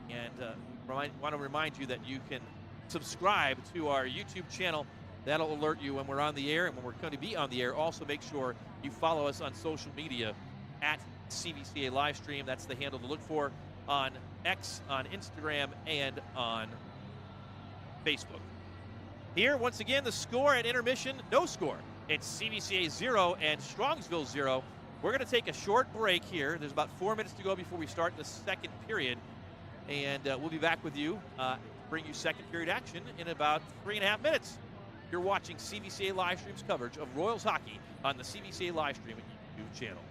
And want to remind you that you can subscribe to our YouTube channel. That'll alert you when we're on the air and when we're going to be on the air. Also, make sure you follow us on social media at CVCA Livestream. That's the handle to look for on X, on Instagram, and on Facebook. Here, once again, the score at intermission, no score. It's CVCA 0 and Strongsville 0. We're going to take a short break here. There's about 4 minutes to go before we start the second period. And we'll be back with you, bring you second period action in about 3.5 minutes. You're watching CVCA Livestream's coverage of Royals hockey on the CVCA Livestream YouTube channel.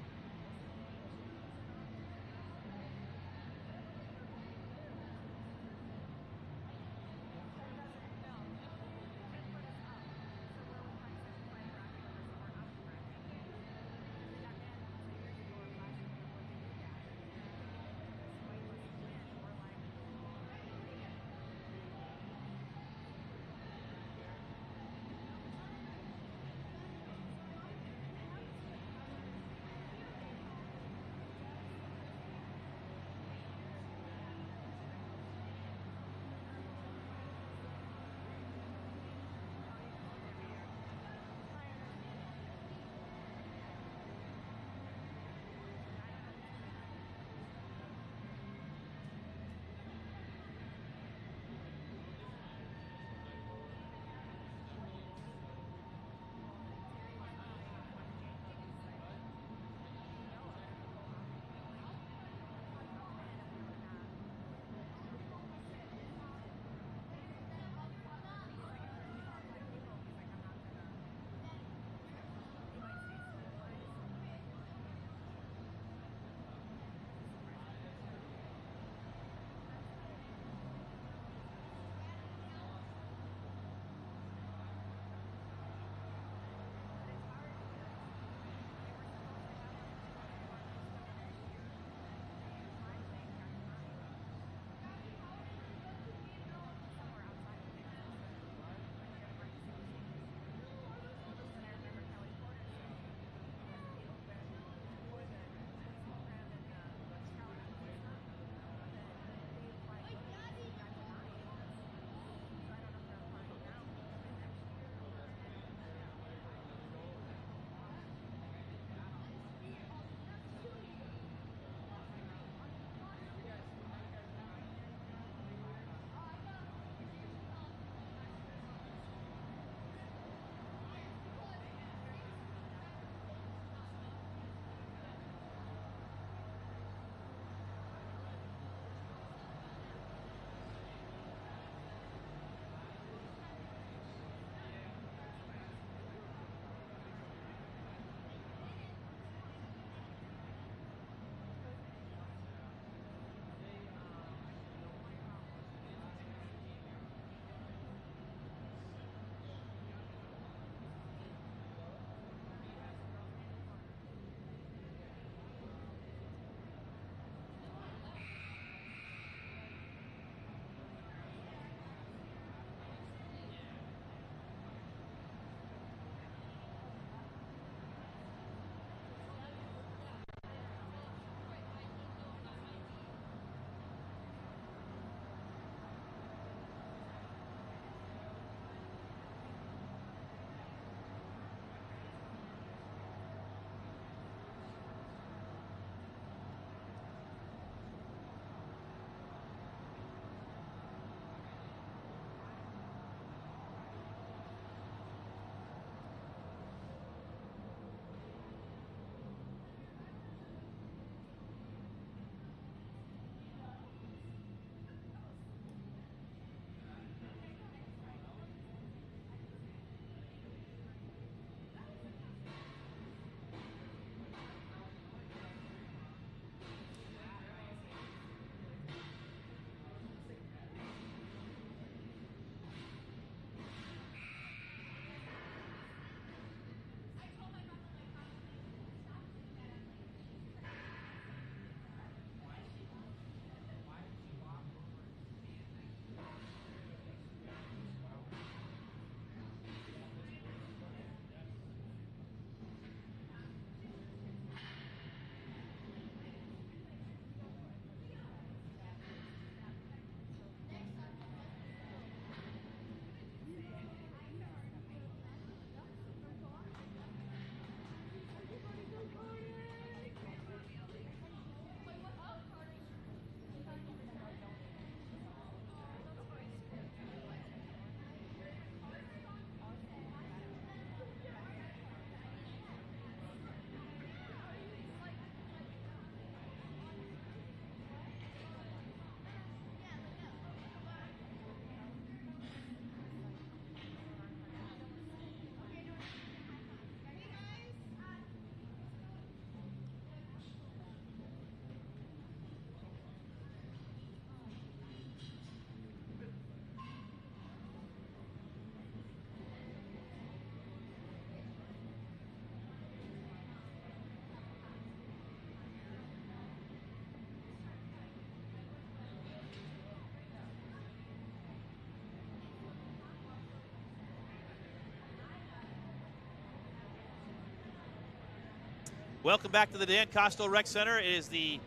Welcome back to the Dan Kostel Rec Center. It is the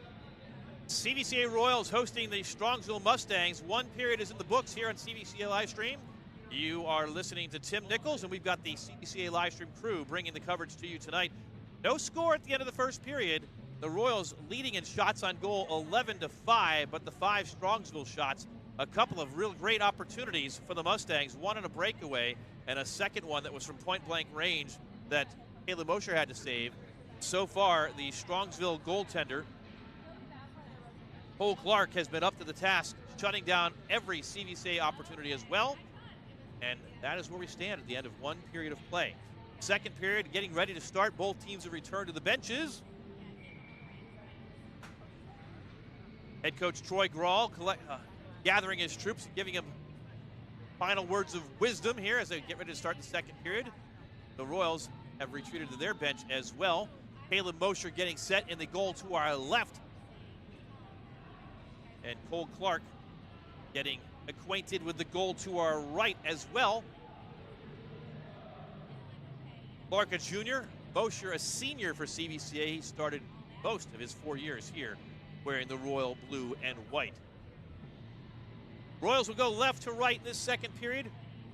CVCA Royals hosting the Strongsville Mustangs. One period is in the books here on CVCA Livestream. You are listening to Tim Nichols, and we've got the CVCA Livestream crew bringing the coverage to you tonight. No score at the end of the first period. The Royals leading in shots on goal 11-5, but the 5 Strongsville shots, a couple of real great opportunities for the Mustangs. One on a breakaway, and a second one that was from point-blank range that Caleb Mosher had to save. So far, the Strongsville goaltender, Cole Clark, has been up to the task, shutting down every CVCA opportunity as well. And that is where we stand at the end of one period of play. Second period getting ready to start. Both teams have returned to the benches. Head coach Troy Grawl gathering his troops and giving them final words of wisdom here as they get ready to start the second period. The Royals have retreated to their bench as well. Caleb Mosher getting set in the goal to our left. And Cole Clark getting acquainted with the goal to our right as well. Clark a junior, Mosher a senior for CVCA. He started most of his 4 years here wearing the royal blue and white. Royals will go left to right in this second period.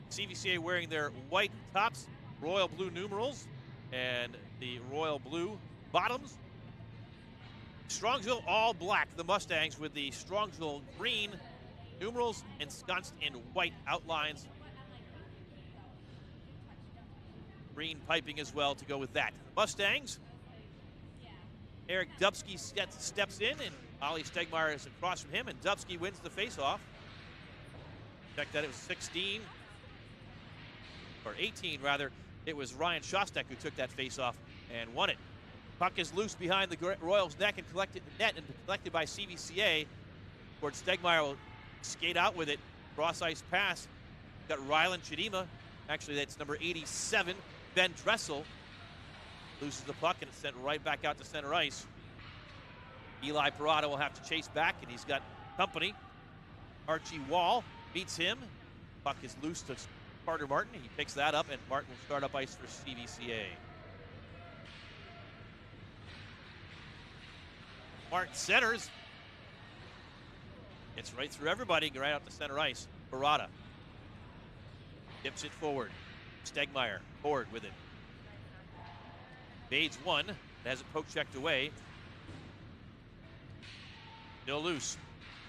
CVCA wearing their white tops, royal blue numerals, and the royal blue bottoms. Strongsville all black, the Mustangs with the Strongsville green numerals ensconced in white outlines. Green piping as well to go with that. Mustangs, Eric Dubsky steps in, and Ollie Stegmeyer is across from him, and Dubsky wins the faceoff. Check that, it was 16, or 18 rather. It was Ryan Shostak who took that faceoff and won it. Puck is loose behind the Royals' neck and collected by CVCA. Gord Stegmeyer will skate out with it. Cross ice pass. Got Rylan Chidima. Actually, that's number 87, Ben Dressel. Loses the puck and it's sent right back out to center ice. Eli Parada will have to chase back, and he's got company. Archie Wall beats him. Puck is loose to Carter Martin. He picks that up, and Martin will start up ice for CVCA. Martin centers. Gets right through everybody, right out to center ice. Parada tips it forward. Stegmeyer forward with it. Fades one. Has it poke checked away. Still loose.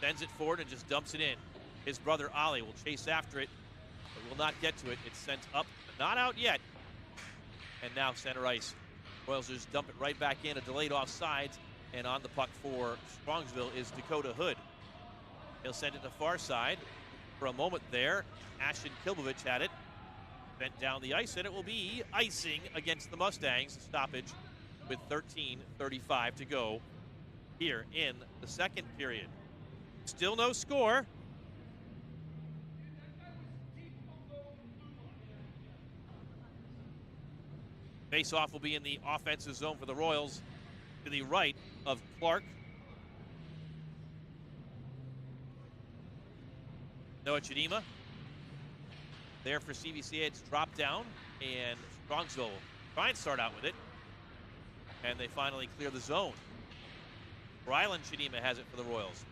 Sends it forward and just dumps it in. His brother Ollie will chase after it, but will not get to it. It's sent up, but not out yet. And now center ice. Royals just dump it right back in. A delayed offsides. And on the puck for Strongsville is Dakota Hood. He'll send it to far side. For a moment there, Ashton Kilbovich had it. Bent down the ice, and it will be icing against the Mustangs. Stoppage with 13:35 to go here in the second period. Still no score. Face-off will be in the offensive zone for the Royals to the right of Clark. Noah Chidima. There for CVCA, it's dropped down, and Strongsville try and start out with it. And they finally clear the zone. Rylan Chidima has it for the Royals.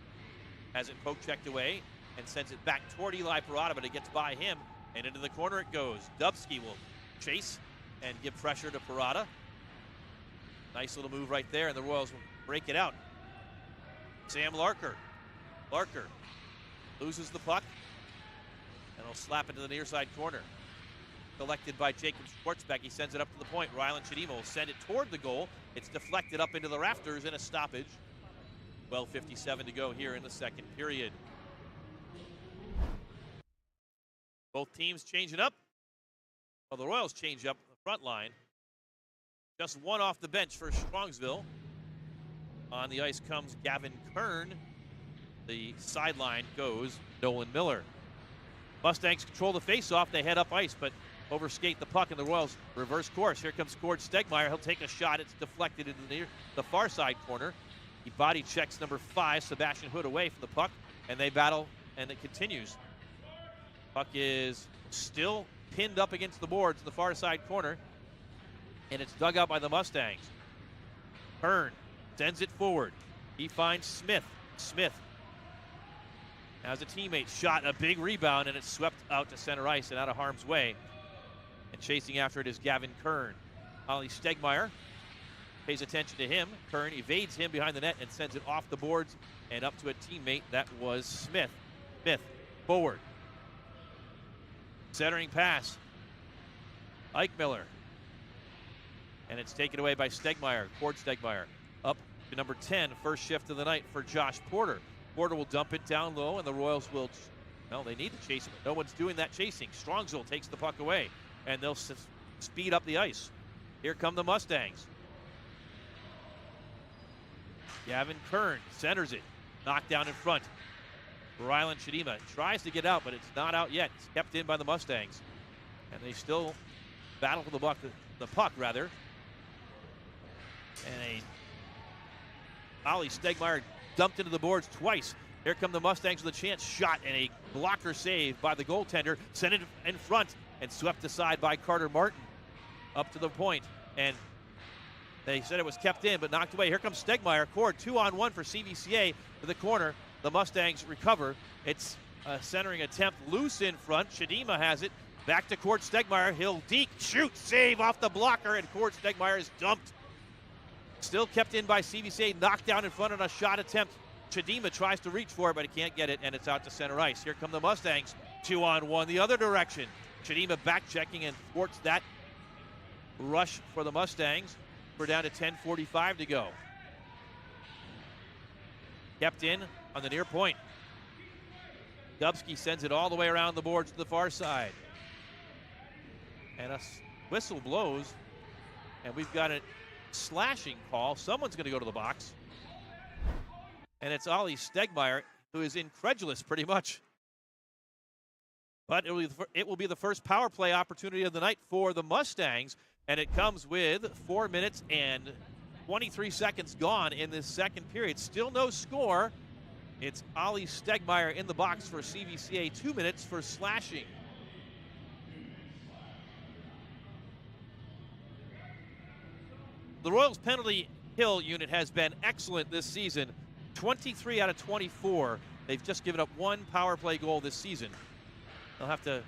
Has it poke checked away and sends it back toward Eli Parada, but it gets by him, and into the corner it goes. Dubsky will chase and give pressure to Parada. Nice little move right there, and the Royals will break it out. Sam Larker. Larker loses the puck, and he'll slap it to the near side corner. Collected by Jacob Schwartzbeck. He sends it up to the point. Rylan Chidima will send it toward the goal. It's deflected up into the rafters in a stoppage. 12:57 to go here in the second period. Both teams changing up. Well, the Royals change up the front line. Just one off the bench for Strongsville. On the ice comes Gavin Kern. The sideline goes Nolan Miller. Mustangs control the faceoff. They head up ice, but overskate the puck, and the Royals reverse course. Here comes Gord Stegmeyer. He'll take a shot. It's deflected into the far side corner. He body checks number 5, Sebastian Hood, away from the puck, and they battle, and it continues. Puck is still pinned up against the boards in the far side corner, and it's dug out by the Mustangs. Kern sends it forward. He finds Smith. Smith has a teammate shot, a big rebound, and it's swept out to center ice and out of harm's way. And chasing after it is Gavin Kern. Ollie Stegmeyer pays attention to him. Kern evades him behind the net and sends it off the boards and up to a teammate. That was Smith. Smith forward. Centering pass. Eichmiller. And it's taken away by Stegmeyer, Cord Stegmeyer. Up to number 10, first shift of the night for Josh Porter. Porter will dump it down low, and the Royals will, well, they need to chase him, but no one's doing that chasing. Strongsville takes the puck away, and they'll speed up the ice. Here come the Mustangs. Gavin Kern centers it, knocked down in front. Rylan Chidima tries to get out, but it's not out yet. It's kept in by the Mustangs, and they still battle for the puck. And Ollie Stegmeyer dumped into the boards twice. Here come the Mustangs with a chance shot and a blocker save by the goaltender. Sent it in front and swept aside by Carter Martin up to the point. And they said it was kept in but knocked away. Here comes Stegmeyer. Cord 2-on-1 for CVCA to the corner. The Mustangs recover. It's a centering attempt loose in front. Chidima has it. Back to Cord Stegmeyer. He'll deke, shoot, save off the blocker, and Cord Stegmeyer is dumped. Still kept in by CVCA, knocked down in front on a shot attempt. Chidima tries to reach for it, but he can't get it, and it's out to center ice. Here come the Mustangs, 2-on-1 the other direction. Chidima back checking and thwarts that rush for the Mustangs. We're down to 10:45 to go. Kept in on the near point. Dubsky sends it all the way around the boards to the far side. And a whistle blows, and we've got a slashing call. Someone's going to go to the box. And it's Ollie Stegmeyer, who is incredulous pretty much. But it will be the first power play opportunity of the night for the Mustangs, and it comes with 4 minutes and 23 seconds gone in this second period. Still no score. It's Ollie Stegmeyer in the box for CVCA, 2 minutes for slashing. The Royals penalty kill unit has been excellent this season. 23 out of 24. They've just given up one power play goal this season. They'll have to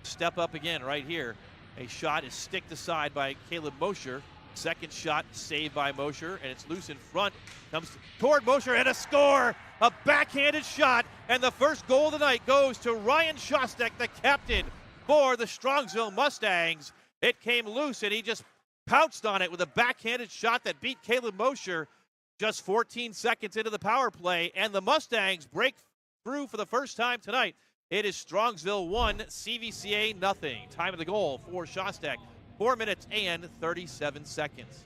step up again right here. A shot is sticked aside by Caleb Mosher. Second shot saved by Mosher, and it's loose in front. Comes toward Mosher and a score! A backhanded shot, and the first goal of the night goes to Ryan Shostak, the captain for the Strongsville Mustangs. It came loose, and he just pounced on it with a backhanded shot that beat Caleb Mosher just 14 seconds into the power play, and the Mustangs break through for the first time tonight. It is Strongsville 1, CVCA nothing. Time of the goal for Shostak, 4 minutes and 37 seconds.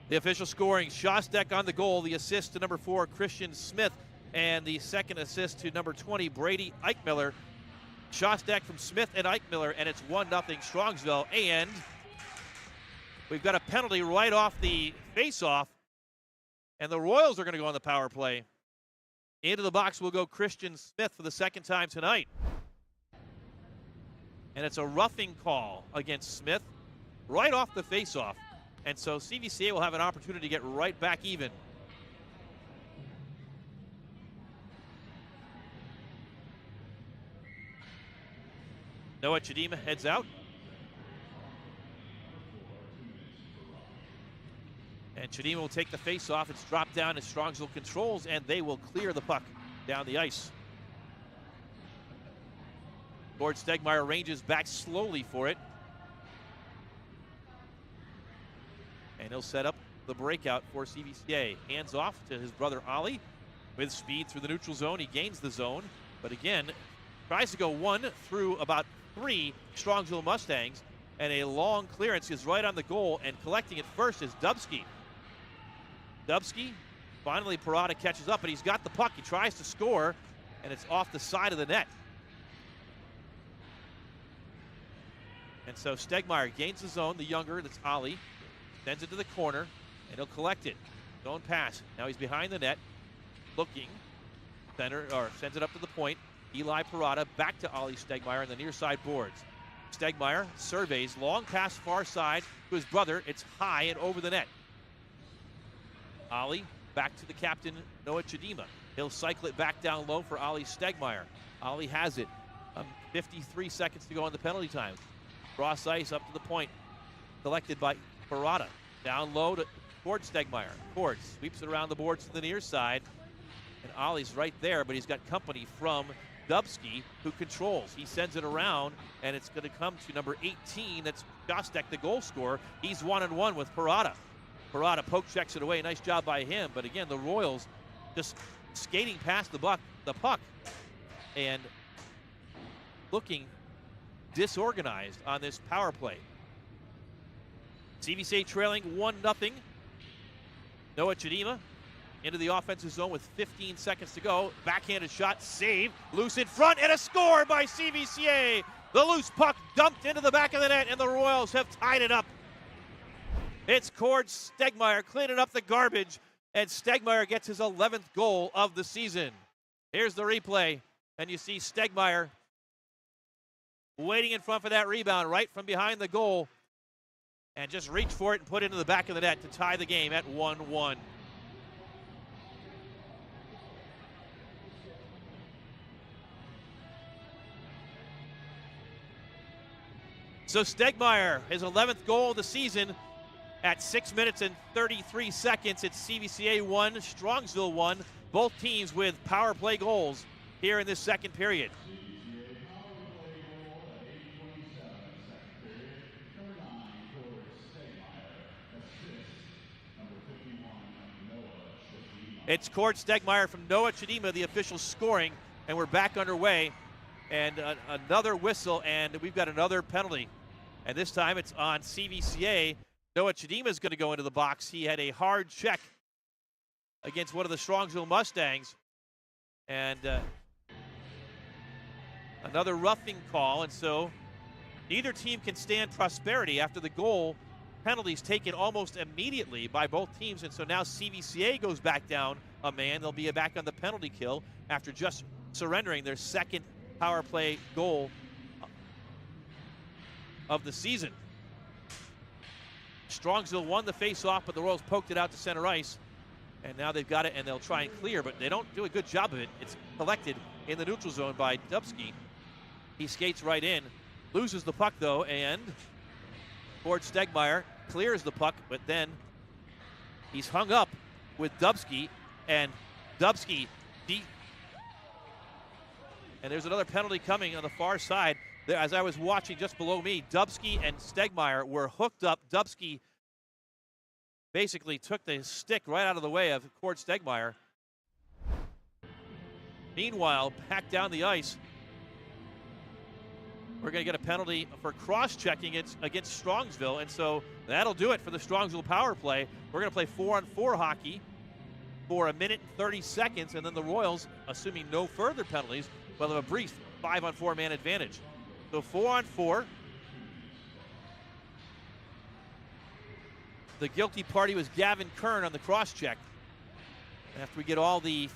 The official scoring, Shostak on the goal, the assist to number 4, Christian Smith, and the second assist to number 20, Brady Eichmiller. Shostak from Smith and Eichmiller, and it's 1-0 Strongsville, and we've got a penalty right off the face-off, and the Royals are going to go on the power play. Into the box will go Christian Smith for the second time tonight. And it's a roughing call against Smith right off the face-off. And so CVCA will have an opportunity to get right back even. Noah Chidima heads out. And Chidima will take the face-off. It's dropped down as Strongsville controls, and they will clear the puck down the ice. Gord Stegmeyer ranges back slowly for it. And he'll set up the breakout for CVCA. Hands off to his brother Ollie. With speed through the neutral zone, he gains the zone. But again, tries to go one through about 3 Strongsville Mustangs. And a long clearance is right on the goal, and collecting it first is Dubsky. Dubsky, finally Parada catches up, but he's got the puck. He tries to score, and it's off the side of the net. And so Stegmeyer gains the zone, the younger, that's Ollie, sends it to the corner, and he'll collect it. Zone pass. Now he's behind the net, looking, center, or sends it up to the point. Eli Parada back to Ollie Stegmeyer in the near side boards. Stegmeyer surveys, long pass far side to his brother. It's high and over the net. Ollie back to the captain, Noah Chidima. He'll cycle it back down low for Ollie Stegmeyer. Ollie has it. 53 seconds to go on the penalty time. Cross ice up to the point. Collected by Parada. Down low towards Stegmeyer. Cord sweeps it around the boards to the near side. And Ollie's right there, but he's got company from Dubsky, who controls. He sends it around, and it's going to come to number 18. That's Jostek, the goal scorer. He's 1-on-1 with Parada. Parada poke checks it away. Nice job by him. But again, the Royals just skating past the puck and looking disorganized on this power play. CVCA trailing 1-0. Noah Chidima into the offensive zone with 15 seconds to go. Backhanded shot, save, loose in front, and a score by CVCA. The loose puck dumped into the back of the net, and the Royals have tied it up. It's Cord Stegmeyer cleaning up the garbage, and Stegmeyer gets his 11th goal of the season. Here's the replay, and you see Stegmeyer waiting in front for that rebound right from behind the goal, and just reach for it and put it into the back of the net to tie the game at 1-1. So Stegmeyer, his 11th goal of the season at 6 minutes and 33 seconds. It's CVCA 1, Strongsville 1. Both teams with power play goals here in this second period. It's Cord Stegmeyer from Noah Chidima, the official scoring, and we're back underway. And another whistle, and we've got another penalty. And this time it's on CVCA. Noah Chidima is going to go into the box. He had a hard check against one of the Strongsville Mustangs. And another roughing call. And so neither team can stand prosperity after the goal. Penalties taken almost immediately by both teams. And so now CVCA goes back down a man. They'll be back on the penalty kill after just surrendering their second power play goal of the season. Strongsville won the face-off, but the Royals poked it out to center ice. And now they've got it, and they'll try and clear, but they don't do a good job of it. It's collected in the neutral zone by Dubsky. He skates right in, loses the puck, though, and Cord Stegmeyer clears the puck, but then he's hung up with Dubsky, and Dubsky deep. And there's another penalty coming on the far side. There, as I was watching just below me, Dubsky and Stegmeyer were hooked up. Dubsky basically took the stick right out of the way of Cord Stegmeyer. Meanwhile, back down the ice, we're going to get a penalty for cross-checking it against Strongsville, and so that'll do it for the Strongsville power play. We're going to play 4-on-4 hockey for 1 minute and 30 seconds, and then the Royals, assuming no further penalties, will have a brief 5-on-4 man advantage. So 4-on-4. The guilty party was Gavin Kern on the cross-check. After we get all the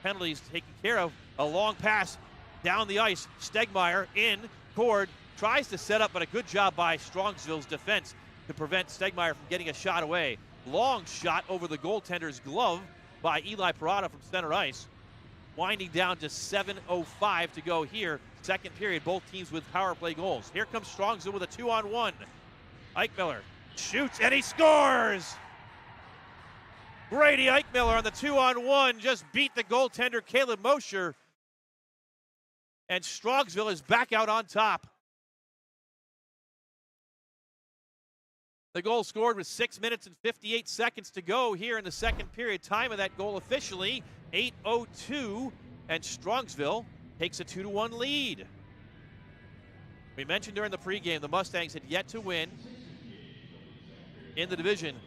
penalties taken care of, a long pass down the ice. Stegmeyer in. Cord tries to set up, but a good job by Strongsville's defense to prevent Stegmeyer from getting a shot away. Long shot over the goaltender's glove by Eli Parada from center ice. Winding down to 7:05 to go here. Second period, both teams with power play goals. Here comes Strongsville with a 2-on-1. Eichmiller shoots, and he scores! Brady Eichmiller on the 2-on-1 just beat the goaltender Caleb Mosher. And Strongsville is back out on top. The goal scored with 6 minutes and 58 seconds to go here in the second period. Time of that goal officially, 8:02, and Strongsville takes a 2-1 lead. We mentioned during the pregame the Mustangs had yet to win in the division,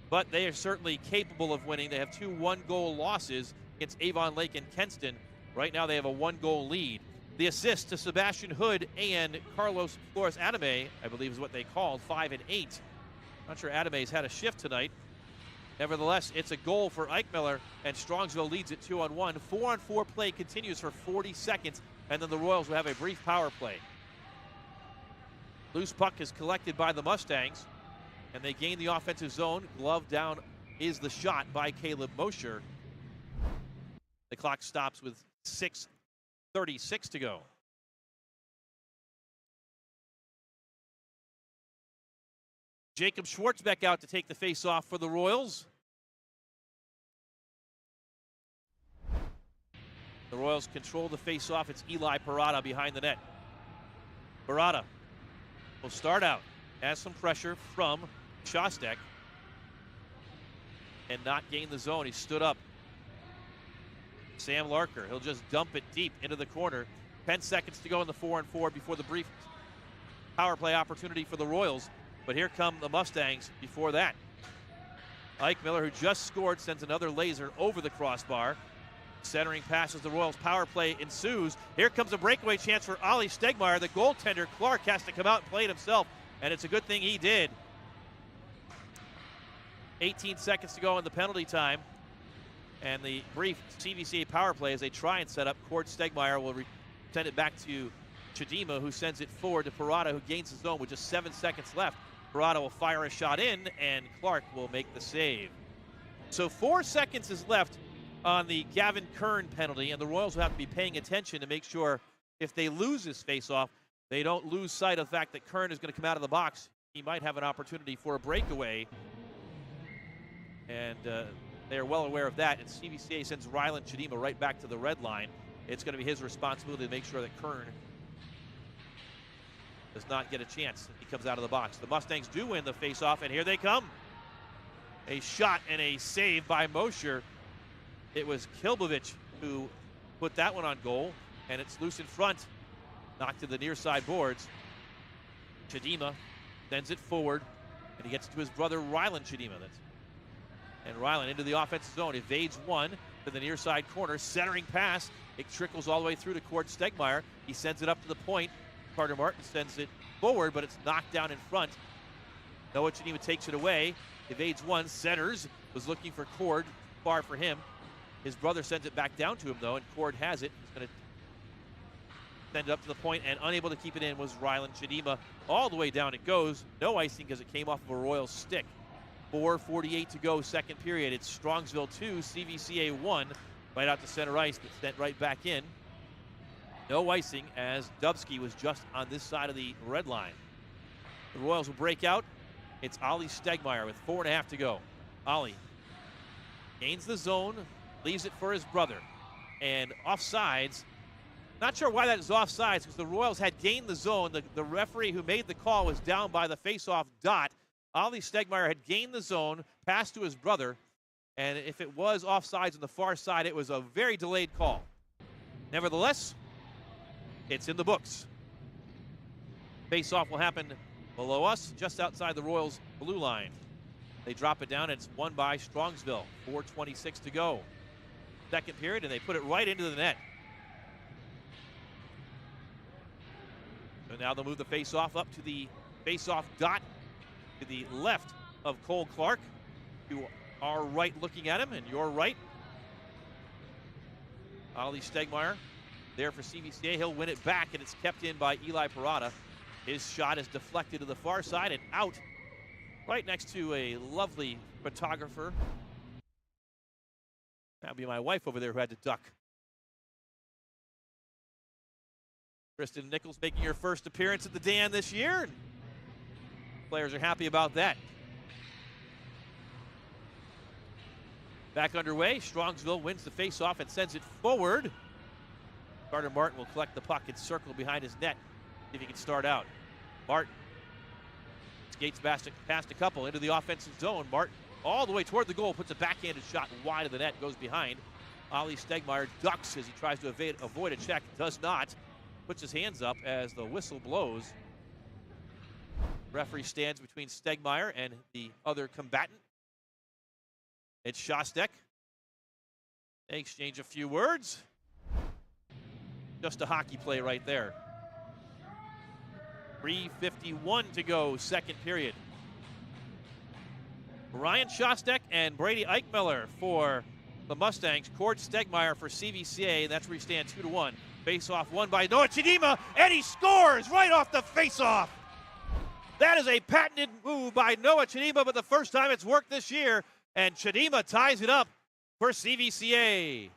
but they are certainly capable of winning. They have 2 one-goal losses against Avon Lake and Kenston. Right now they have a 1-goal lead. The assist to Sebastian Hood and Carlos Flores Adame, I believe is what they called, 5 and 8. Not sure Adame's had a shift tonight. Nevertheless, it's a goal for Eichmiller, and Strongsville leads it 2-on-1. 4-on-4 play continues for 40 seconds, and then the Royals will have a brief power play. Loose puck is collected by the Mustangs, and they gain the offensive zone. Glove down is the shot by Caleb Mosher. The clock stops with 6:36 to go. Jacob Schwartzbeck out to take the face-off for the Royals. The Royals control the face-off. It's Eli Parada behind the net. Parada will start out, has some pressure from Shostak, and not gain the zone. He stood up. Sam Larker, he'll just dump it deep into the corner. 10 seconds to go in the 4-on-4 before the brief power play opportunity for the Royals. But here come the Mustangs before that. Eichmiller, who just scored, sends another laser over the crossbar. Centering passes the Royals. Power play ensues. Here comes a breakaway chance for Ollie Stegmeyer. The goaltender, Clark, has to come out and play it himself, and it's a good thing he did. 18 seconds to go in the penalty time. And the brief CVCA power play as they try and set up. Cord Stegmeyer will send it back to Chidima, who sends it forward to Parada, who gains the zone with just 7 seconds left. Parada will fire a shot in, and Clark will make the save. So 4 seconds is left on the Gavin Kern penalty, and the Royals will have to be paying attention to make sure if they lose this faceoff, they don't lose sight of the fact that Kern is going to come out of the box. He might have an opportunity for a breakaway, and they are well aware of that, and CVCA sends Rylan Chidima right back to the red line. It's going to be his responsibility to make sure that Kern does not get a chance if he comes out of the box. The Mustangs do win the faceoff, and here they come. A shot and a save by Mosher. It was Kilbovich who put that one on goal, and it's loose in front. Knocked to the near side boards. Chidima sends it forward, and he gets to his brother Rylan Chidima. And Rylan into the offensive zone, evades one to the near side corner, centering pass. It trickles all the way through to Cord Stegmeyer. He sends it up to the point. Carter Martin sends it forward, but it's knocked down in front. Noah Chidima takes it away, evades one, centers, was looking for Cord, far for him. His brother sends it back down to him, though, and Cord has it. He's going to send it up to the point, and unable to keep it in was Rylan Chidima. All the way down it goes. No icing because it came off of a Royal stick. 4:48 to go, second period. It's Strongsville 2, CVCA 1. Right out to center ice, but sent right back in. No icing as Dubsky was just on this side of the red line. The Royals will break out. It's Ollie Stegmeyer with 4.5 to go. Ollie gains the zone, leaves it for his brother. And offsides. Not sure why that is offsides because the Royals had gained the zone. The referee who made the call was down by the faceoff dot. Ollie Stegmeyer had gained the zone, passed to his brother, and if it was offsides on the far side, it was a very delayed call. Nevertheless, it's in the books. Faceoff will happen below us, just outside the Royals' blue line. They drop it down, and it's won by Strongsville. 4:26 to go. Second period, and they put it right into the net. So now they'll move the faceoff up to the faceoff dot to the left of Cole Clark. You are right looking at him, and you're right. Ollie Stegmeyer there for CVCA. He'll win it back, and it's kept in by Eli Parada. His shot is deflected to the far side and out right next to a lovely photographer. That'd be my wife over there who had to duck. Kristen Nichols making her first appearance at the Dan this year. Players are happy about that. Back underway, Strongsville wins the faceoff and sends it forward. Carter Martin will collect the puck and circle behind his net. See if he can start out. Martin skates past a couple into the offensive zone. Martin all the way toward the goal, puts a backhanded shot wide of the net, goes behind. Ollie Stegmeyer ducks as he tries to avoid a check, does not. Puts his hands up as the whistle blows. Referee stands between Stegmeyer and the other combatant. It's Shostak. They exchange a few words. Just a hockey play right there. 3:51 to go, second period. Ryan Shostak and Brady Eichmiller for the Mustangs. Cord Stegmeyer for CVCA. That's where we stand 2-1. Face-off won by Noah Chidima, and he scores right off the face-off. That is a patented move by Noah Chidima, but the first time it's worked this year, and Chidima ties it up for CVCA.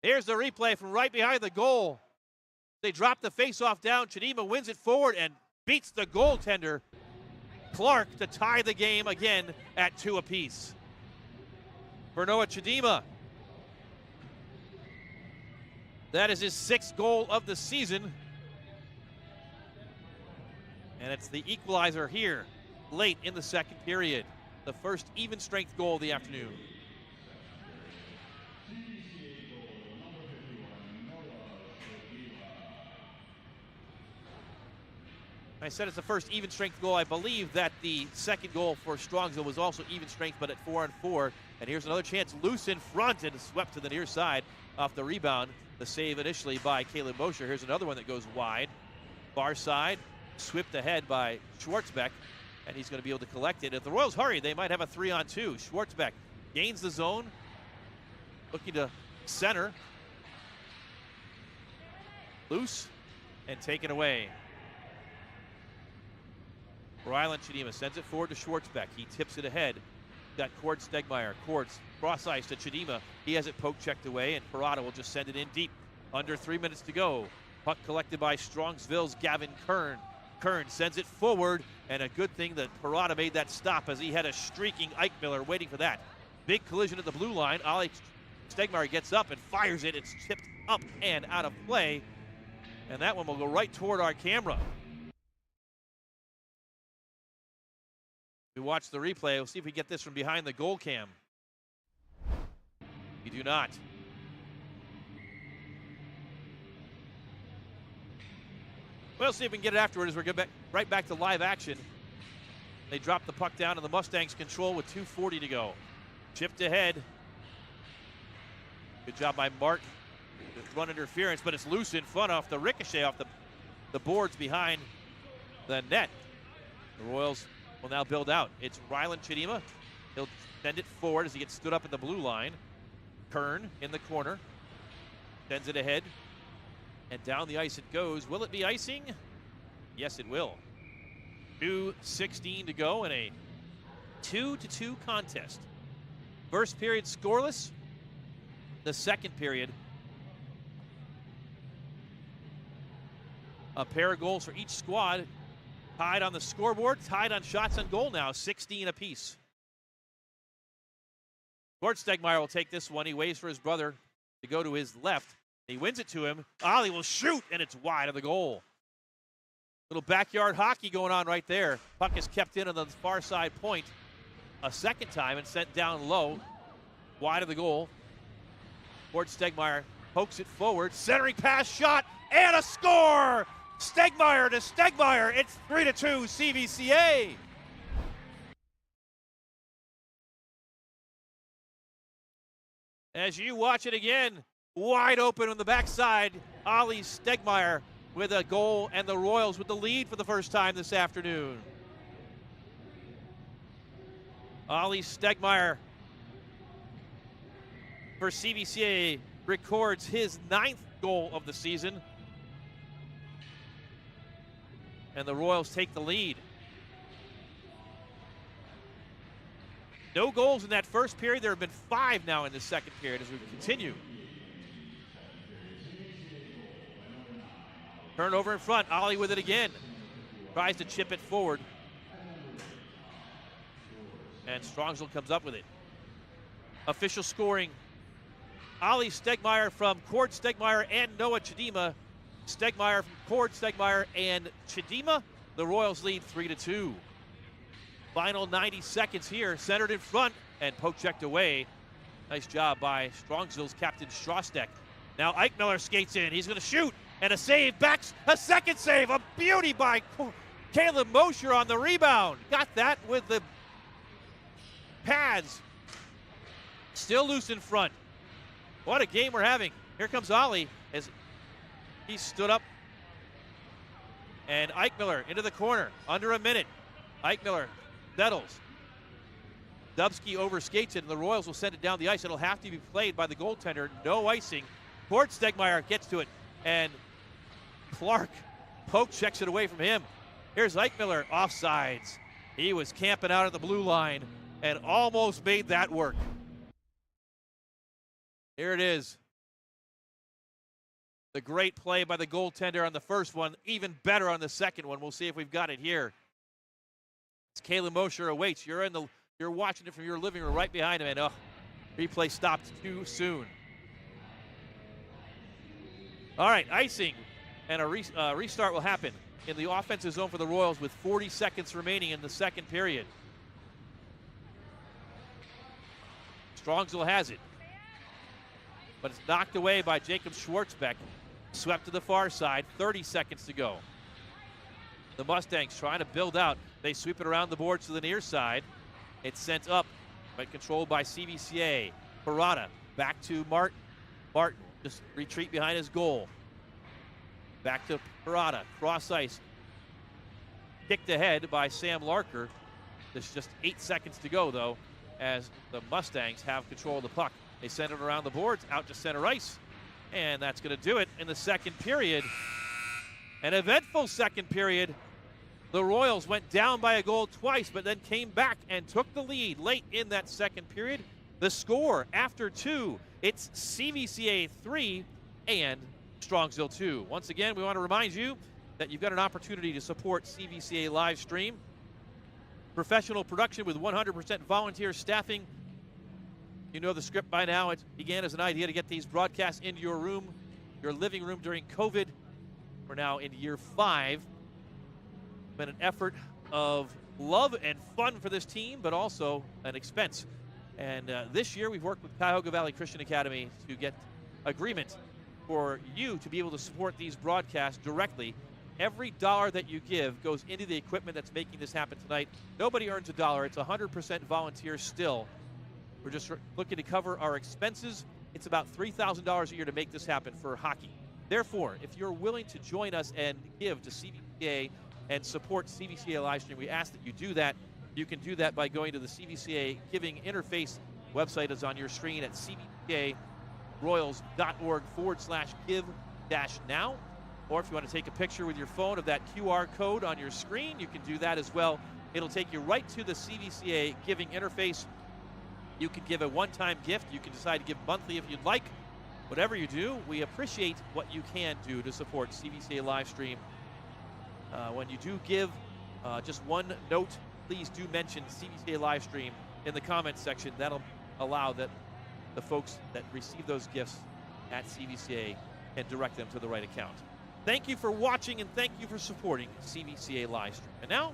Here's the replay from right behind the goal. They drop the face-off down. Chidima wins it forward and beats the goaltender, Clark, to tie the game again at 2 apiece. For Noah Chidima, that is his 6th goal of the season. And it's the equalizer here late in the second period. The first even strength goal of the afternoon. I said it's the first even strength goal. I believe that the second goal for Strongsville was also even strength, but at 4-on-4. And here's another chance, loose in front and swept to the near side off the rebound. The save initially by Caleb Mosher. Here's another one that goes wide. Far side, swept ahead by Schwartzbeck, and he's going to be able to collect it. If the Royals hurry, they might have a 3-on-2. Schwartzbeck gains the zone, looking to center. Loose and taken away. Rylan Chidima sends it forward to Schwartzbeck. He tips it ahead. Got Cord Stegmeyer. Cord's cross ice to Chidima. He has it poke checked away, and Parada will just send it in deep. Under 3 minutes to go. Puck collected by Strongsville's Gavin Kern. Kern sends it forward, and a good thing that Parada made that stop as he had a streaking Eichmiller waiting for that. Big collision at the blue line. Ollie Stegmeyer gets up and fires it. It's tipped up and out of play, and that one will go right toward our camera. We watch the replay. We'll see if we get this from behind the goal cam. We do not. We'll see if we can get it afterward as we get right back to live action. They drop the puck down in the Mustangs' control with 2:40 to go. Chipped ahead. Good job by Martin. Run interference, but it's loose in front off the ricochet off the boards behind the net. The Royals will now build out. It's Rylan Chidima. He'll send it forward as he gets stood up at the blue line. Kern in the corner. Sends it ahead. And down the ice it goes. Will it be icing? Yes, it will. 2:16 to go in a 2-2 contest. First period scoreless. The second period, a pair of goals for each squad. Tied on the scoreboard, tied on shots on goal now, 16 apiece. Gord Stegmeyer will take this one. He waits for his brother to go to his left. He wins it to him. Ollie will shoot, and it's wide of the goal. Little backyard hockey going on right there. Puck is kept in on the far side point a second time and sent down low, wide of the goal. Gord Stegmeyer pokes it forward, centering pass, shot, and a score! Stegmeyer to Stegmeyer. It's 3-2 CVCA. As you watch it again, wide open on the backside, Ollie Stegmeyer with a goal, and the Royals with the lead for the first time this afternoon. Ollie Stegmeyer for CVCA records his 9th goal of the season. And the Royals take the lead. No goals in that first period. There have been 5 now in the second period as we continue. Turnover in front. Ollie with it again. Tries to chip it forward. And Strongsville comes up with it. Official scoring. Ollie Stegmeyer from Cord Stegmeyer and Noah Chidima. Stegmeyer from Cord, Stegmeyer, and Chidima. The Royals lead 3-2. Final 90 seconds here, centered in front and poke checked away. Nice job by Strongsville's captain Strostek. Now Eichmiller skates in. He's going to shoot, and a save, backs a second save. A beauty by Caleb Mosher on the rebound. Got that with the pads. Still loose in front. What a game we're having. Here comes Ollie as he stood up, and Eichmiller into the corner, under a minute. Eichmiller settles, Dubsky overskates it, and the Royals will send it down the ice. It'll have to be played by the goaltender. No icing. Gord Stegmeyer gets to it, and Clark poke checks it away from him. Here's Eichmiller, offsides. He was camping out at the blue line and almost made that work. Here it is. The great play by the goaltender on the first one, even better on the second one. We'll see if we've got it here. It's Caleb Mosher awaits. You're watching it from your living room right behind him, and replay stopped too soon. All right, icing and a restart will happen in the offensive zone for the Royals with 40 seconds remaining in the second period. Strongsville has it, but it's knocked away by Jacob Schwartzbeck. Swept to the far side, 30 seconds to go. The Mustangs trying to build out. They sweep it around the boards to the near side. It's sent up, but controlled by CVCA. Parada back to Martin. Martin just retreat behind his goal. Back to Parada, cross ice. Kicked ahead by Sam Larker. There's just 8 seconds to go, though, as the Mustangs have control of the puck. They send it around the boards, out to center ice. And that's going to do it in the second period. An eventful second period. The Royals went down by a goal twice, but then came back and took the lead late in that second period. The score after 2, it's CVCA 3 and Strongsville 2. Once again, we want to remind you that you've got an opportunity to support CVCA live stream. Professional production with 100% volunteer staffing. You know the script by now. It began as an idea to get these broadcasts into your room, your living room during COVID. We're now in year 5. Been an effort of love and fun for this team, but also an expense. And this year we've worked with Cuyahoga Valley Christian Academy to get agreement for you to be able to support these broadcasts directly. Every dollar that you give goes into the equipment that's making this happen tonight. Nobody earns a dollar. It's 100% volunteer still. We're just looking to cover our expenses. It's about $3,000 a year to make this happen for hockey. Therefore, if you're willing to join us and give to CVCA and support CVCA Livestream, we ask that you do that. You can do that by going to the CVCA Giving Interface website is on your screen at cvcaroyals.org/give-now. Or if you want to take a picture with your phone of that QR code on your screen, you can do that as well. It'll take you right to the CVCA Giving Interface. You can give a one-time gift. You can decide to give monthly if you'd like. Whatever you do, we appreciate what you can do to support CVCA Livestream. When you do give, just one note, please do mention CVCA Livestream in the comments section. That'll allow that the folks that receive those gifts at CVCA can direct them to the right account. Thank you for watching and thank you for supporting CVCA Livestream. And now,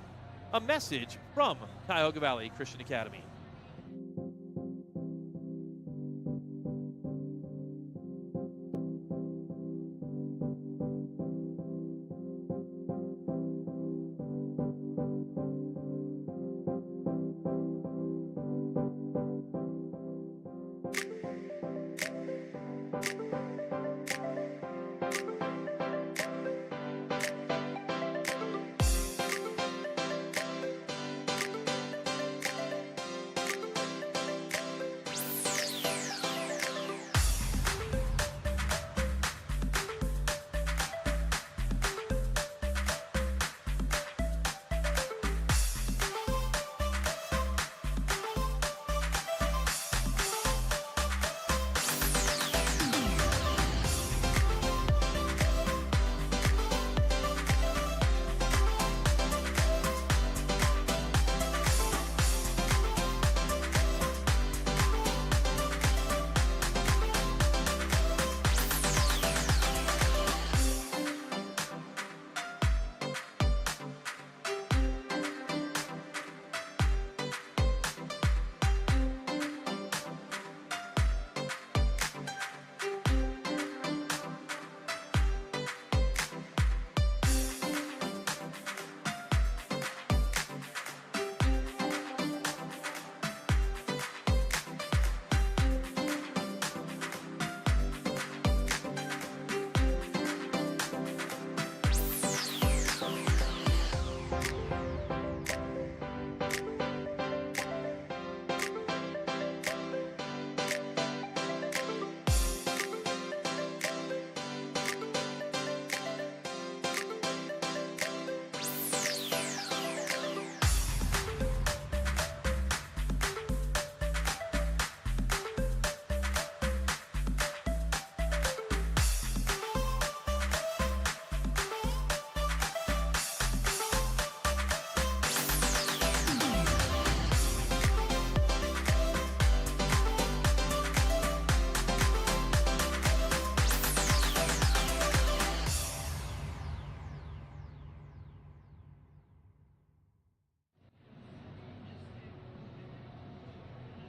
a message from Cuyahoga Valley Christian Academy.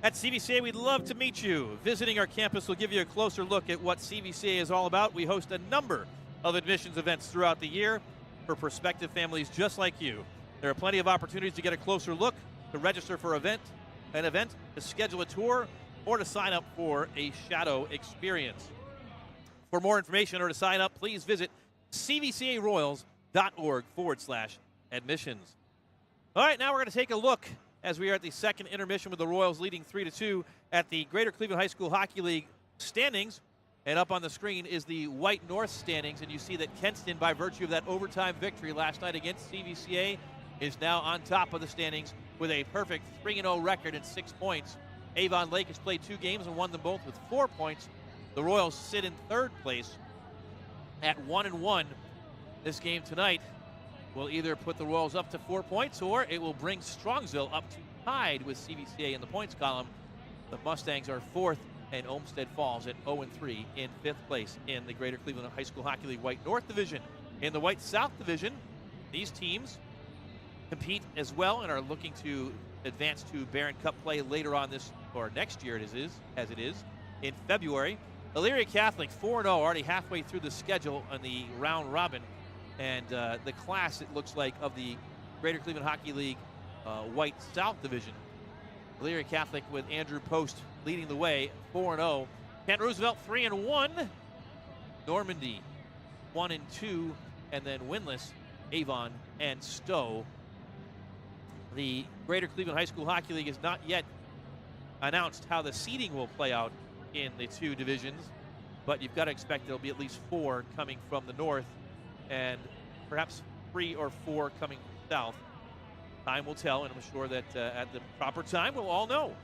At CVCA, we'd love to meet you. Visiting our campus will give you a closer look at what CVCA is all about. We host a number of admissions events throughout the year for prospective families just like you. There are plenty of opportunities to get a closer look, to register for an event, to schedule a tour, or to sign up for a shadow experience. For more information or to sign up, please visit cvcaroyals.org/admissions. All right, now we're going to take a look as we are at the second intermission with the Royals leading 3-2 at the Greater Cleveland High School Hockey League standings. And up on the screen is the White North standings, and you see that Kenston, by virtue of that overtime victory last night against CVCA, is now on top of the standings with a perfect 3-0 record and 6 points. Avon Lake has played 2 games and won them both with 4 points. The Royals sit in third place at 1-1. This game tonight will either put the Royals up to 4 points or it will bring Strongsville up to tied with CVCA in the points column. The Mustangs are 4th, and Olmsted Falls at 0-3 in 5th place in the Greater Cleveland High School Hockey League White North Division. In the White South Division, these teams compete as well and are looking to advance to Barron Cup play later on this or next year as it is in February. Elyria Catholic 4-0, already halfway through the schedule on the round robin. And the class, it looks like, of the Greater Cleveland Hockey League White South Division. Elyria Catholic with Andrew Post leading the way, 4-0. Kent Roosevelt 3-1. Normandy 1-2, and then winless Avon and Stowe. The Greater Cleveland High School Hockey League has not yet announced how the seeding will play out in the 2 divisions, but you've got to expect there'll be at least 4 coming from the north and perhaps 3 or 4 coming from the south. Time will tell, and I'm sure that at the proper time we'll all know.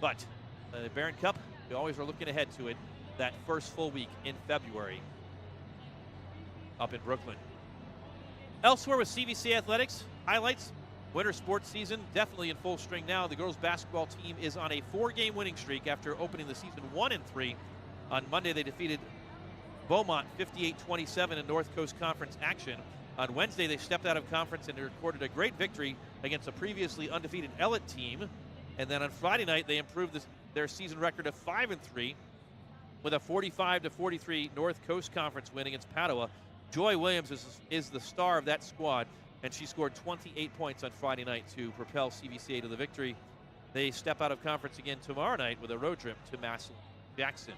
But the Barron Cup, we always are looking ahead to it that first full week in February up in Brooklyn. Elsewhere with CVC Athletics, highlights. Winter sports season definitely in full swing now. The girls basketball team is on a 4-game winning streak after opening the season 1-3. On Monday, they defeated Beaumont 58-27 in North Coast Conference action. On Wednesday, they stepped out of conference and recorded a great victory against a previously undefeated Ellet team. And then on Friday night, they improved their season record of 5-3 with a 45-43 North Coast Conference win against Padua. Joy Williams is the star of that squad, and she scored 28 points on Friday night to propel CVCA to the victory. They step out of conference again tomorrow night with a road trip to Massillon Jackson.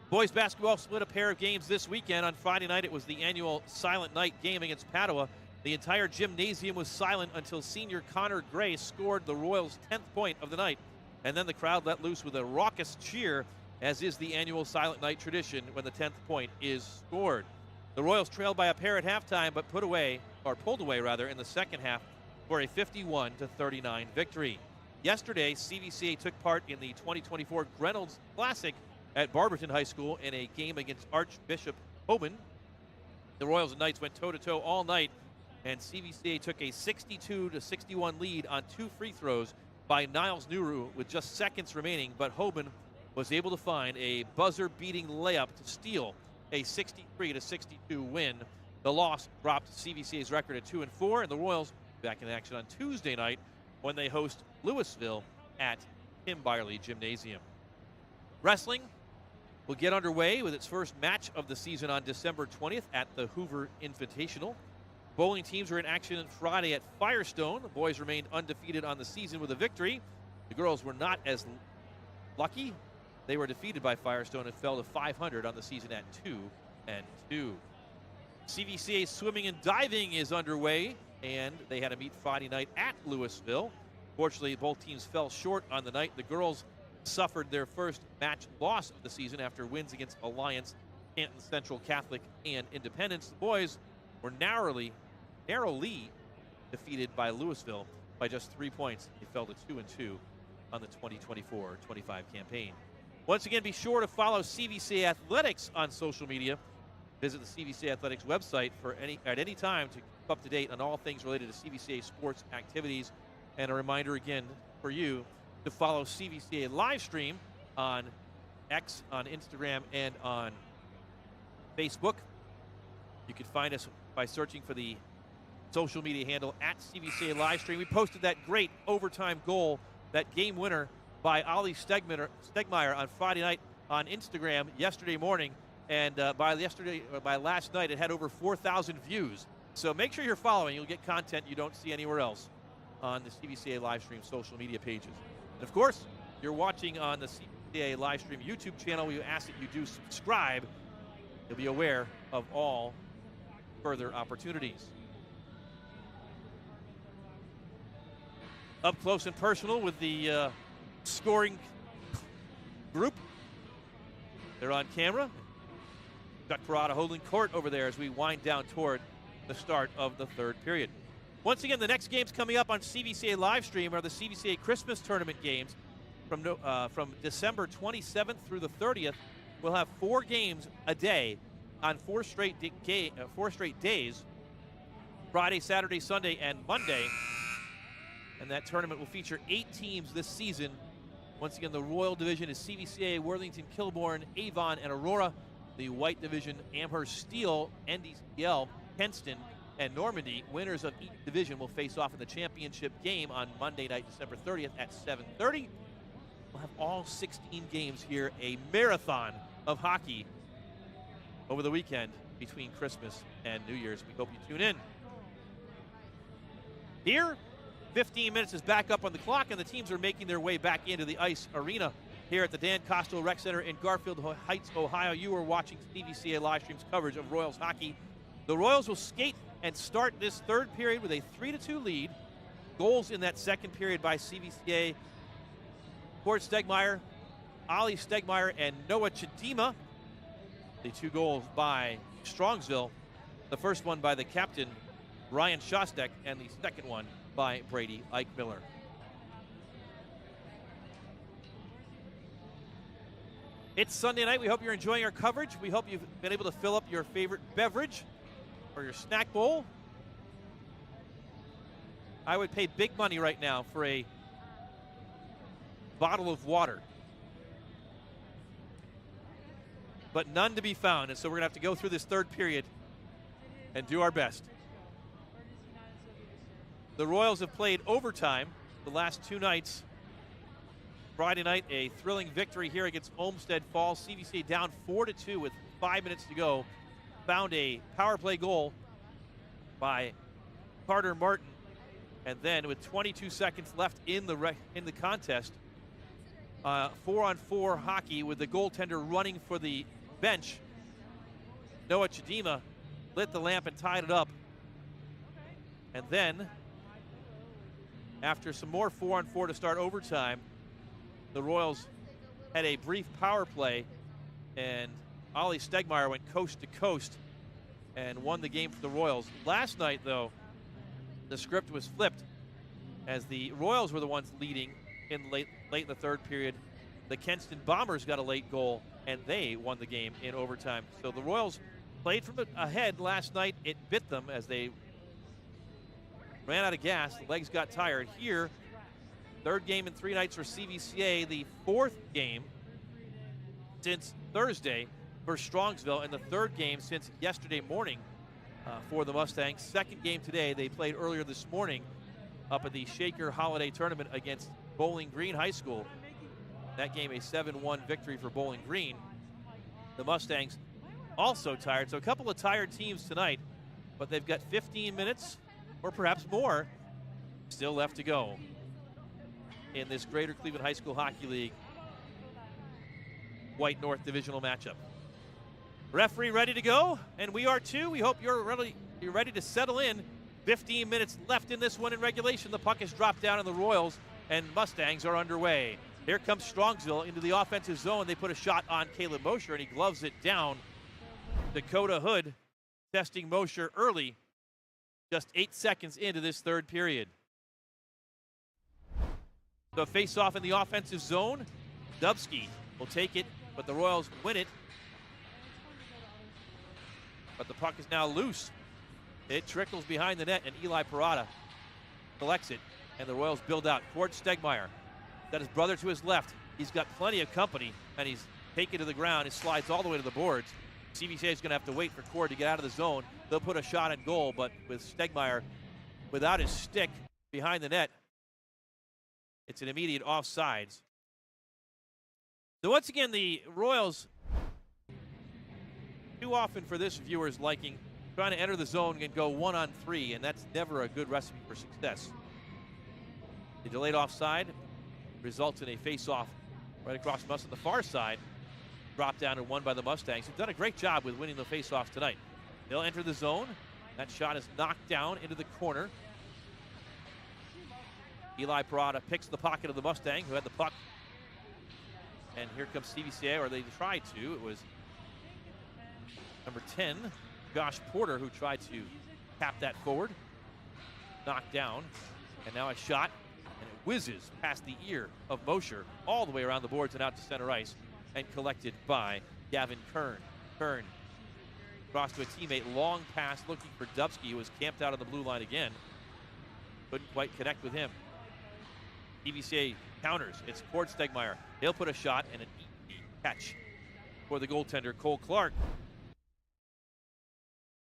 Boys basketball split a pair of games this weekend. On Friday night, it was the annual Silent Night game against Padua. The entire gymnasium was silent until senior Connor Gray scored the Royals' 10th point of the night. And then the crowd let loose with a raucous cheer, as is the annual Silent Night tradition when the 10th point is scored. The Royals trailed by a pair at halftime, but pulled away in the second half for a 51-39 victory. Yesterday, CVCA took part in the 2024 Reynolds Classic at Barberton High School in a game against Archbishop Hoban. The Royals and Knights went toe-to-toe all night, and CVCA took a 62-61 lead on 2 free throws by Niles Nuru with just seconds remaining, but Hoban was able to find a buzzer-beating layup to steal a 63-62 win. The loss dropped CVCA's record at 2-4, and the Royals back in action on Tuesday night when they host Louisville at Tim Byerly Gymnasium. Wrestling will get underway with its first match of the season on December 20th at the Hoover Invitational. Bowling teams were in action on Friday at Firestone. The boys remained undefeated on the season with a victory. The girls were not as lucky. They were defeated by Firestone and fell to 500 on the season at 2-2. CVCA swimming and diving is underway, and they had a meet Friday night at Louisville. Fortunately, both teams fell short on the night. The girls suffered their first match loss of the season after wins against Alliance, Canton Central Catholic, and Independence. The boys were narrowly defeated by Louisville by just 3 points. They fell to 2-2 on the 2024-25 campaign. Once again, be sure to follow CVCA Athletics on social media. Visit the CVCA Athletics website at any time to keep up to date on all things related to CVCA sports activities. And a reminder again for you to follow CVCA live stream on X, on Instagram, and on Facebook. You can find us by searching for the social media handle at CVCA Livestream. We posted that great overtime goal that game winner by Ollie Stegmeyer on Friday night on Instagram yesterday morning. And by last night, it had over 4,000 views. So make sure you're following. You'll get content you don't see anywhere else on the CVCA Livestream social media pages. And of course, you're watching on the CVCA Livestream YouTube channel. We ask that you do subscribe. You'll be aware of all further opportunities. Up close and personal with the scoring group. They're on camera. Got Parada holding court over there as we wind down toward the start of the third period. Once again, the next games coming up on CVCA Livestream are the CVCA Christmas Tournament games from December 27th through the 30th. We'll have 4 games a day on 4 straight days, Friday, Saturday, Sunday, and Monday. And that tournament will feature 8 teams this season. Once again, the Royal Division is CVCA, Worthington, Kilbourne, Avon, and Aurora. The White Division, Amherst, Steele, NDCL, Kenston, and Normandy. Winners of each division will face off in the championship game on Monday night, December 30th at 7:30. We'll have all 16 games here, a marathon of hockey over the weekend between Christmas and New Year's. We hope you tune in. Here, 15 minutes is back up on the clock, and the teams are making their way back into the ice arena here at the Dan Kostel Rec Center in Garfield Heights, Ohio. You are watching CVCA Livestream's coverage of Royals hockey. The Royals will skate and start this third period with a 3-2 lead. Goals in that second period by CVCA. Cord Stegmeyer, Ollie Stegmeyer, and Noah Chidima. The 2 goals by Strongsville. The first one by the captain, Ryan Shostek, and the second one by Brady Eichmiller. It's Sunday night. We hope you're enjoying our coverage. We hope you've been able to fill up your favorite beverage or your snack bowl. I would pay big money right now for a bottle of water. But none to be found, and so we're going to have to go through this third period and do our best. The Royals have played overtime the last 2 nights. Friday night, a thrilling victory here against Olmsted Falls. CVCA down 4-2 with 5 minutes to go. Found a power play goal by Carter Martin. And then with 22 seconds left in the contest, 4-on-4 hockey with the goaltender running for the bench. Noah Chidima lit the lamp and tied it up. And then, after some more 4-on-4 to start overtime, the Royals had a brief power play, and Ollie Stegmeyer went coast to coast and won the game for the Royals. Last night, though, the script was flipped as the Royals were the ones leading in late in the third period. The Kenston Bombers got a late goal, and they won the game in overtime. So the Royals played from ahead last night. It bit them as they ran out of gas. The legs got tired. Here, third game in 3 nights for CVCA, the 4th game since Thursday for Strongsville, and the 3rd game since yesterday morning for the Mustangs. 2nd game today. They played earlier this morning up at the Shaker Holiday Tournament against Bowling Green High School. That game a 7-1 victory for Bowling Green. The Mustangs also tired, so a couple of tired teams tonight, but they've got 15 minutes or perhaps more still left to go in this Greater Cleveland High School Hockey League White North divisional matchup. Referee ready to go, and we are too. We hope you're ready to settle in. 15 minutes left in this one in regulation. The puck has dropped down, and the Royals and Mustangs are underway. Here comes Strongsville into the offensive zone. They put a shot on Caleb Mosher, and he gloves it down. Dakota Hood testing Mosher early, just 8 seconds into this third period. So face-off in the offensive zone. Dubsky will take it, but the Royals win it. But the puck is now loose. It trickles behind the net, and Eli Parada collects it, and the Royals build out. Cord Stegmeyer got his brother to his left. He's got plenty of company, and he's taken to the ground. It slides all the way to the boards. CVCA is going to have to wait for Cord to get out of the zone. They'll put a shot at goal, but with Stegmeyer without his stick behind the net, It's an immediate offsides. So once again, the Royals, too often for this viewer's liking, trying to enter the zone and go 1-on-3, and that's never a good recipe for success. The delayed offside results in a face-off right across from us on the far side. Dropped down and won by the Mustangs, who've done a great job with winning the face-offs tonight. They'll enter the zone. That shot is knocked down into the corner. Eli Parada picks the pocket of the Mustang, who had the puck. And here comes CVCA, or they tried to. It was number 10, Josh Porter, who tried to tap that forward. Knocked down. And now a shot, and it whizzes past the ear of Mosher all the way around the boards and out to center ice, and collected by Gavin Kern. Kern crossed to a teammate, long pass looking for Dubsky, who was camped out on the blue line again. Couldn't quite connect with him. CVCA counters. It's Cord Stegmeyer. He'll put a shot and an easy catch for the goaltender, Cole Clark.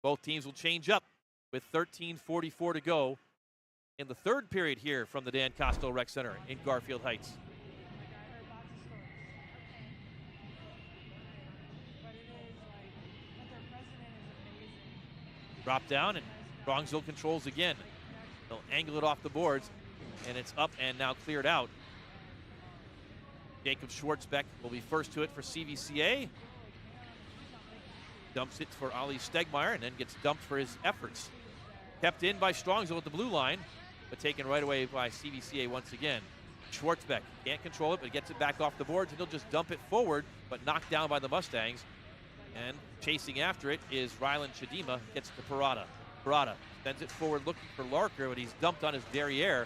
Both teams will change up with 13:44 to go in the third period here from the Dan Kostel Rec Center in Garfield Heights. Drop down, and Strongsville controls again. They'll angle it off the boards, and it's up and now cleared out. Jacob Schwartzbeck will be first to it for CVCA. Dumps it for Ali Stegmeyer, and then gets dumped for his efforts. Kept in by Strongsville at the blue line, but taken right away by CVCA once again. Schwartzbeck can't control it, but gets it back off the boards, and he'll just dump it forward, but knocked down by the Mustangs. And chasing after it is Rylan Chadima, gets to Parada. Parada sends it forward looking for Larker, but he's dumped on his derriere.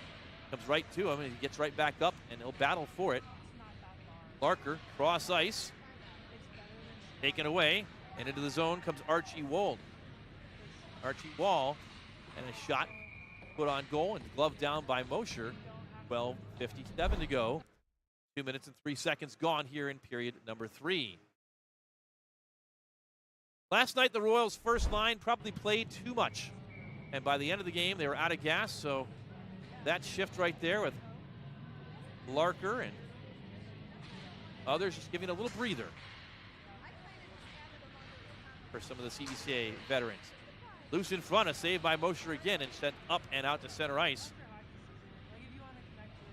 Comes right to him, and he gets right back up, and he'll battle for it. Larker, cross ice, taken away, and into the zone comes Archie Wold. Archie Wall, and a shot put on goal and gloved down by Mosher. 12:57 to go. 2 minutes and 3 seconds gone here in period number 3. Last night, the Royals' first line probably played too much. And by the end of the game, they were out of gas. So that shift right there with Larker and others just giving a little breather for some of the CVCA veterans. Loose in front, a save by Mosher again, and sent up and out to center ice.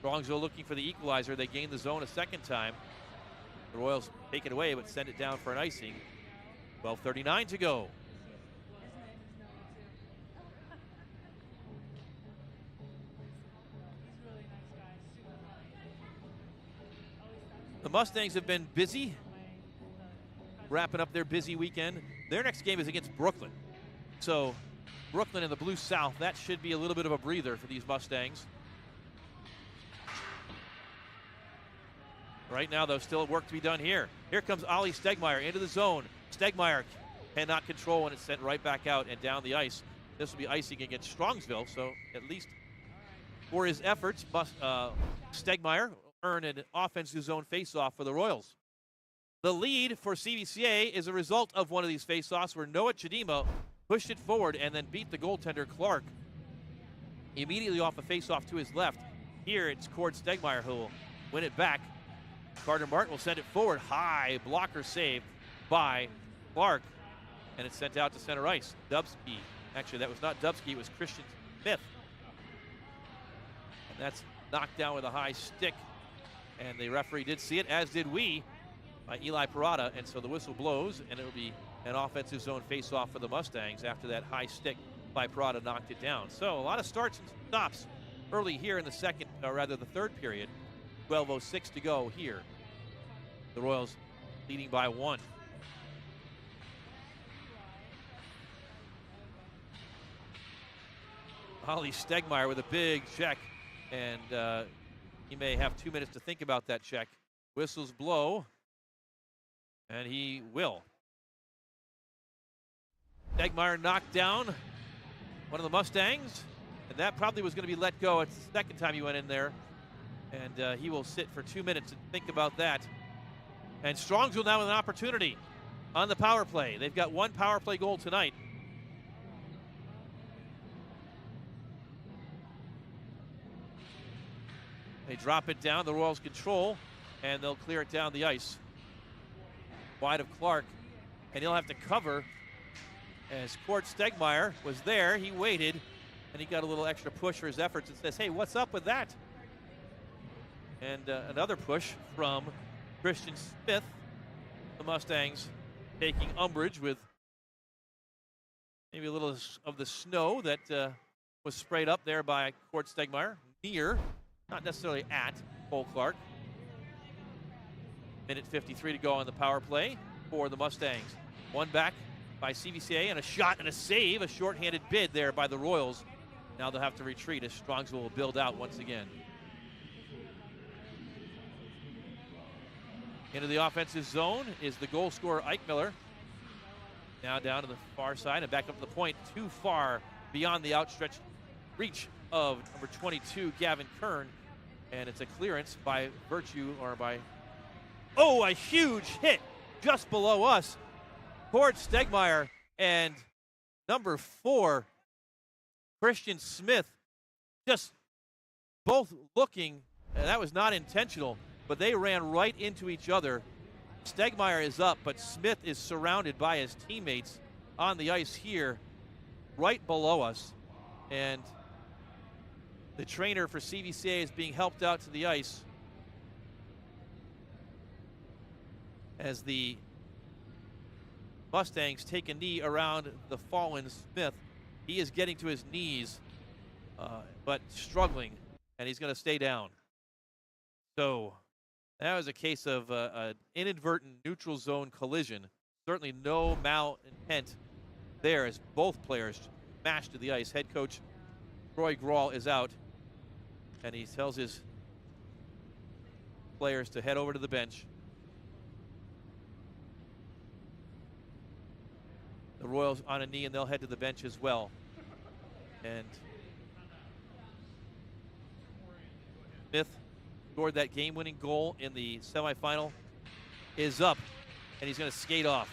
Strongsville looking for the equalizer. They gain the zone a second time. The Royals take it away, but send it down for an icing. 12:39 to go. The Mustangs have been busy, wrapping up their busy weekend. Their next game is against Brooklyn. So Brooklyn in the Blue South, that should be a little bit of a breather for these Mustangs. Right now, though, still work to be done here. Here comes Ali Stegmeyer into the zone. Stegmeyer cannot control, and it's sent right back out and down the ice. This will be icing against Strongsville, so at least for his efforts, Stegmeyer earn an offensive zone faceoff for the Royals. The lead for CVCA is a result of one of these faceoffs where Noah Chadima pushed it forward and then beat the goaltender Clark immediately off a faceoff to his left. Here it's Cord Stegmeyer who will win it back. Carter Martin will send it forward. High blocker save by Clark, and it's sent out to center ice. Dubsky, actually that was not Dubsky, it was Christian Smith. And that's knocked down with a high stick, and the referee did see it, as did we, by Eli Parada, and so the whistle blows, and it'll be an offensive zone face-off for the Mustangs after that high stick by Parada knocked it down. So a lot of starts and stops early here in the the third period. 12:06 to go here. The Royals leading by 1. Ollie Stegmeyer with a big check, and he may have 2 minutes to think about that check. Whistles blow, and he will. Stegmeyer knocked down one of the Mustangs, and that probably was going to be let go. It's the second time he went in there, and he will sit for 2 minutes and think about that. And Strongsville now with an opportunity on the power play. They've got one power play goal tonight. They drop it down, the Royals control, and they'll clear it down the ice. Wide of Clark, and he'll have to cover as Cord Stegmeyer was there. He waited, and he got a little extra push for his efforts and says, hey, what's up with that? And another push from Christian Smith. The Mustangs taking umbrage with maybe a little of the snow that was sprayed up there by Cord Stegmeyer, near, not necessarily at, Cole Clark. Minute 53 to go on the power play for the Mustangs. One back by CVCA, and a shot and a save, a shorthanded bid there by the Royals. Now they'll have to retreat as Strongsville will build out once again. Into the offensive zone is the goal scorer, Ike Miller. Now down to the far side and back up to the point, too far beyond the outstretched reach of number 22, Gavin Kern. And it's a clearance by virtue, or by, oh, a huge hit just below us. Cord Stegmeyer and number 4, Christian Smith, just both looking, and that was not intentional, but they ran right into each other. Stegmeyer is up, but Smith is surrounded by his teammates on the ice here, right below us. And the trainer for CVCA is being helped out to the ice as the Mustangs take a knee around the fallen Smith. He is getting to his knees, but struggling, and he's going to stay down. So that was a case of an inadvertent neutral zone collision. Certainly no malintent there as both players smashed to the ice. Head coach Troy Grawl is out, and he tells his players to head over to the bench. The Royals on a knee, and they'll head to the bench as well. And Smith scored that game-winning goal in the semifinal, is up, and he's going to skate off.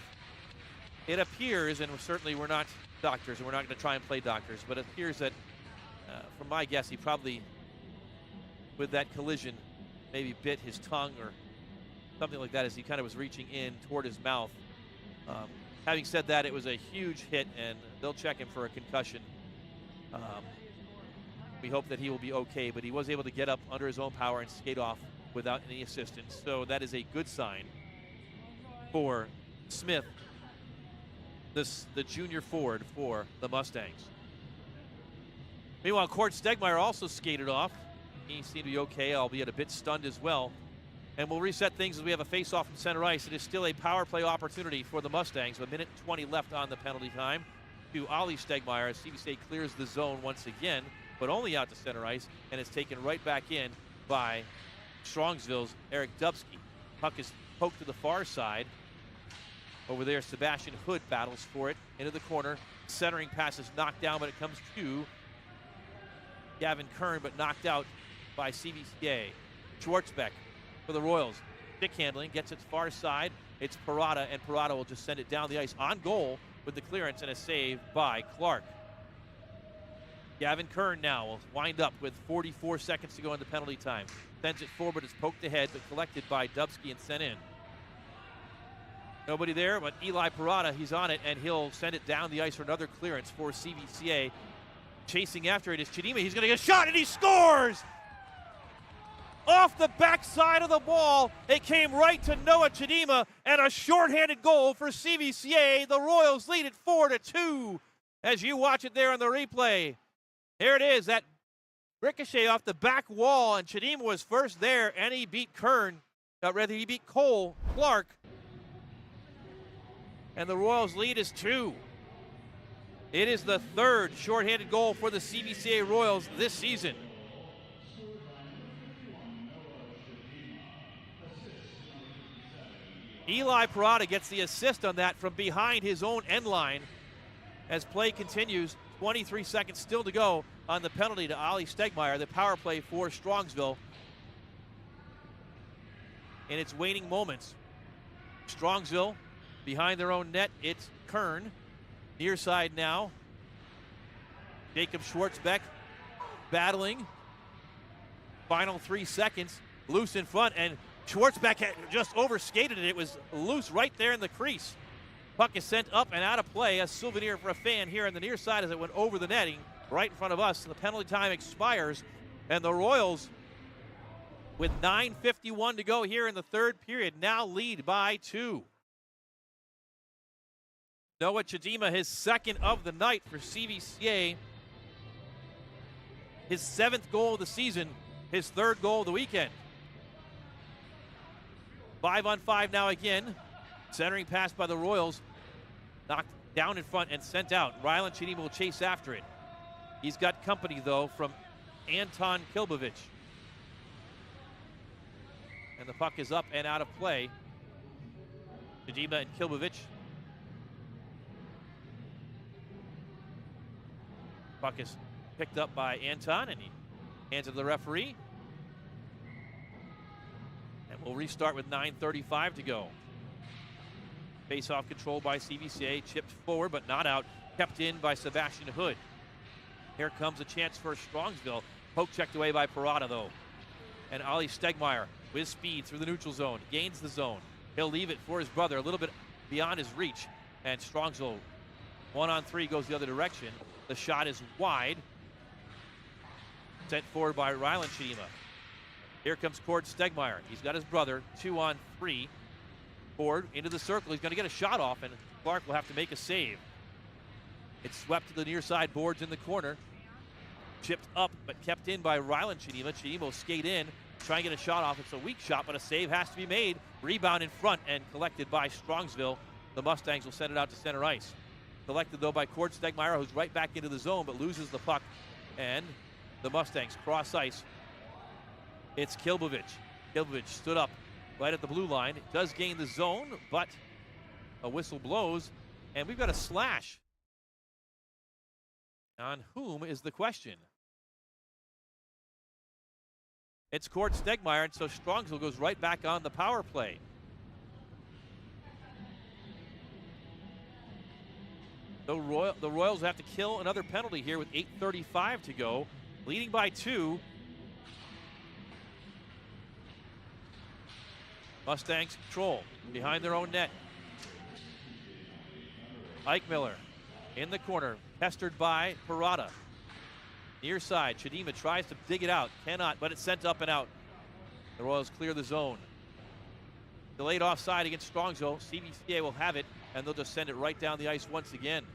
It appears, and certainly we're not doctors, and we're not going to try and play doctors, but it appears that, from my guess, he probably, with that collision, maybe bit his tongue or something like that as he kind of was reaching in toward his mouth. Having said that, it was a huge hit, and they'll check him for a concussion. We hope that he will be okay, but he was able to get up under his own power and skate off without any assistance. So that is a good sign for Smith, the junior forward for the Mustangs. Meanwhile, Cord Stegmeyer also skated off. He seemed to be okay, albeit a bit stunned as well. And we'll reset things as we have a face-off from center ice. It is still a power play opportunity for the Mustangs. A minute and 20 left on the penalty time to Ollie Stegmeyer as CVCA clears the zone once again, but only out to center ice, and it's taken right back in by Strongsville's Eric Dubsky. Puck is poked to the far side. Over there, Sebastian Hood battles for it into the corner. Centering pass is knocked down, but it comes to Gavin Kern, but knocked out by CVCA. Schwartzbeck for the Royals. Stick handling, gets its far side. It's Parada, and Parada will just send it down the ice on goal with the clearance and a save by Clark. Gavin Kern now will wind up with 44 seconds to go into penalty time. Sends it forward, it's poked ahead, but collected by Dubsky and sent in. Nobody there, but Eli Parada, he's on it, and he'll send it down the ice for another clearance for CVCA. Chasing after it is Chidima. He's going to get a shot, and he scores! Off the backside of the ball, it came right to Noah Chidima, and a shorthanded goal for CVCA. The Royals lead it 4-2 as you watch it there on the replay. There it is, that ricochet off the back wall, and Chidima was first there, and he beat he beat Cole Clark. And the Royals lead is 2. It is the third shorthanded goal for the CVCA Royals this season. Eli Parada gets the assist on that from behind his own end line as play continues. 23 seconds still to go on the penalty to Ollie Stegmeyer, the power play for Strongsville. In its waning moments, Strongsville behind their own net, it's Kern. Near side now, Jacob Schwartzbeck battling. Final 3 seconds, loose in front, and Schwartzbeck had just overskated it. It was loose right there in the crease. Puck is sent up and out of play. A souvenir for a fan here on the near side as it went over the netting right in front of us. The penalty time expires, and the Royals, with 9:51 to go here in the third period, now lead by 2. Noah Chidima, his second of the night for CVCA. His 7th goal of the season, his 3rd goal of the weekend. 5-on-5 now again. Centering pass by the Royals. Knocked down in front and sent out. Rylan Chidima will chase after it. He's got company, though, from Anton Kilbovich. And the puck is up and out of play. Chidima and Kilbovich. Puck is picked up by Anton, and he hands it to the referee. And we'll restart with 9:35 to go. Face-off control by CVCA, chipped forward but not out, kept in by Sebastian Hood. Here comes a chance for Strongsville. Poke checked away by Parada, though. And Ollie Stegmeyer with speed through the neutral zone, gains the zone. He'll leave it for his brother, a little bit beyond his reach. And Strongsville, 1-on-3, goes the other direction. The shot is wide. Sent forward by Rylan Chidima. Here comes Cord Stegmeyer. He's got his brother, 2-on-3. Forward into the circle. He's going to get a shot off, and Clark will have to make a save. It's swept to the near side boards in the corner. Chipped up, but kept in by Rylan Chidima. Chidima will skate in, try and get a shot off. It's a weak shot, but a save has to be made. Rebound in front and collected by Strongsville. The Mustangs will send it out to center ice. Collected, though, by Cord Stegmeyer, who's right back into the zone, but loses the puck. And the Mustangs cross ice. It's Kilbovich. Kilbovich stood up right at the blue line. It does gain the zone, but a whistle blows, and we've got a slash. On whom is the question? It's Cord Stegmeyer, and so Strongsville goes right back on the power play. The Royals have to kill another penalty here with 8:35 to go, leading by 2. Mustangs control behind their own net. Eichmiller in the corner, pestered by Parada. Near side, Chidima tries to dig it out, cannot, but it's sent up and out. The Royals clear the zone. Delayed offside against Strongsville. CVCA will have it, and they'll just send it right down the ice once again.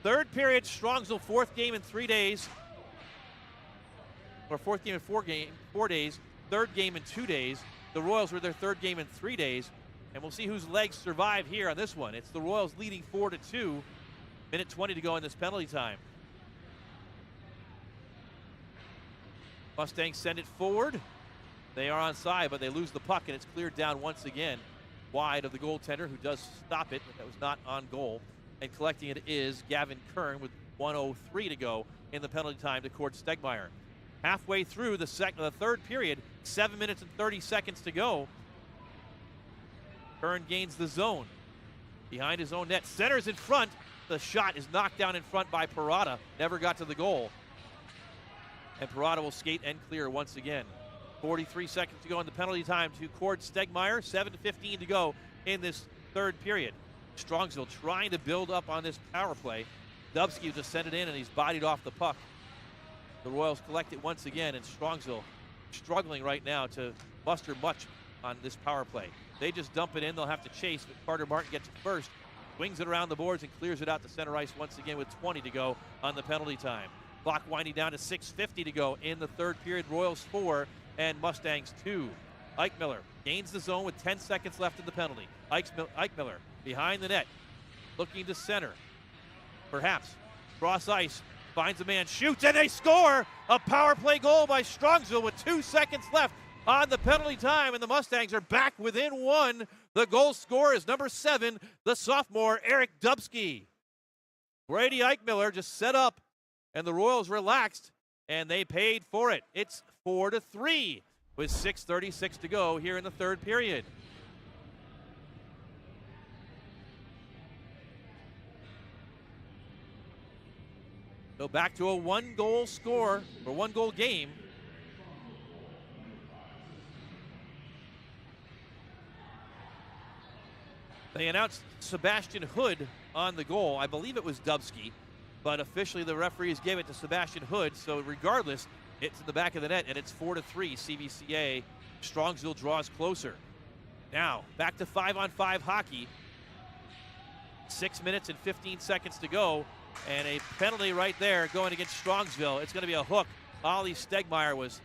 Third period, Strongsville, 4th game in 3 days. Or 4th game in 4 days. 3rd game in 2 days. The Royals were their 3rd game in 3 days. And we'll see whose legs survive here on this one. It's the Royals leading 4-2. Minute 20 to go in this penalty time. Mustangs send it forward. They are onside, but they lose the puck, and it's cleared down once again wide of the goaltender, who does stop it, but that was not on goal. And collecting it is Gavin Kern with 1:03 to go in the penalty time to Cord Stegmeyer. Halfway through the 3rd period, 7 minutes and 30 seconds to go. Kern gains the zone behind his own net, centers in front. The shot is knocked down in front by Parada, never got to the goal. And Parada will skate and clear once again. 43 seconds to go in the penalty time to Cord Stegmeyer. 7:15 to go in this 3rd period. Strongsville trying to build up on this power play. Dubsky just sent it in, and he's bodied off the puck. The Royals collect it once again, and Strongsville struggling right now to muster much on this power play. They just dump it in. They'll have to chase, but Carter Martin gets it first, swings it around the boards, and clears it out to center ice once again with 20 to go on the penalty time. Clock winding down to 6:50 to go in the 3rd period. Royals 4 and Mustangs 2. Eichmiller gains the zone with 10 seconds left in the penalty. Eichmiller behind the net, looking to center. Perhaps cross ice, finds a man, shoots, and they score! A power play goal by Strongsville with 2 seconds left on the penalty time, and the Mustangs are back within 1. The goal scorer is number 7, the sophomore Eric Dubsky. Brady Eichmiller just set up, and the Royals relaxed, and they paid for it. It's 4-3 with 6:36 to go here in the 3rd period. So back to a 1-goal score, or 1-goal game. They announced Sebastian Hood on the goal. I believe it was Dubsky, but officially the referees gave it to Sebastian Hood. So regardless, it's in the back of the net, and it's 4-3. CVCA. Strongsville draws closer. Now, back to 5-on-5 hockey. 6 minutes and 15 seconds to go, and a penalty right there going against Strongsville. It's going to be a hook. Ollie Stegmeyer was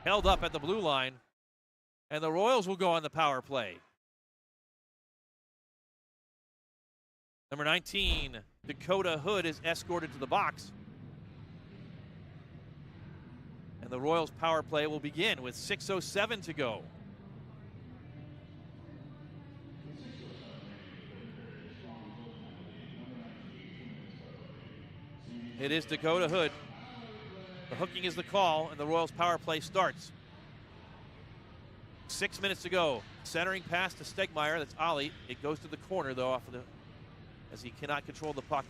held up at the blue line, and the Royals will go on the power play. Number 19, Dakota Hood, is escorted to the box. And the Royals power play will begin with 6:07 to go. It is Dakota Hood. The hooking is the call, and the Royals power play starts. 6 minutes to go. Centering pass to Stegmeyer. That's Ollie. It goes to the corner, though, off of the, as he cannot control the puck.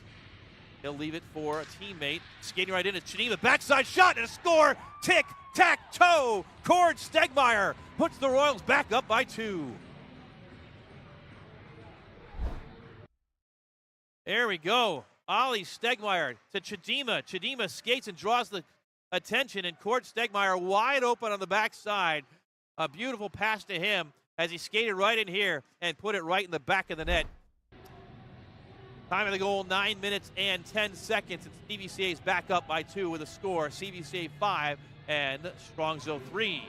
He'll leave it for a teammate. Skating right in at Geneva. Backside shot and a score. Tic-tac-toe. Cord Stegmeyer puts the Royals back up by 2. There we go. Ollie Stegmeyer to Chidima. Chidima skates and draws the attention, and Cord Stegmeyer wide open on the backside. A beautiful pass to him as he skated right in here and put it right in the back of the net. Time of the goal, 9 minutes and 10 seconds. And CVCA is back up by 2 with a score. CVCA 5 and Strongsville 3.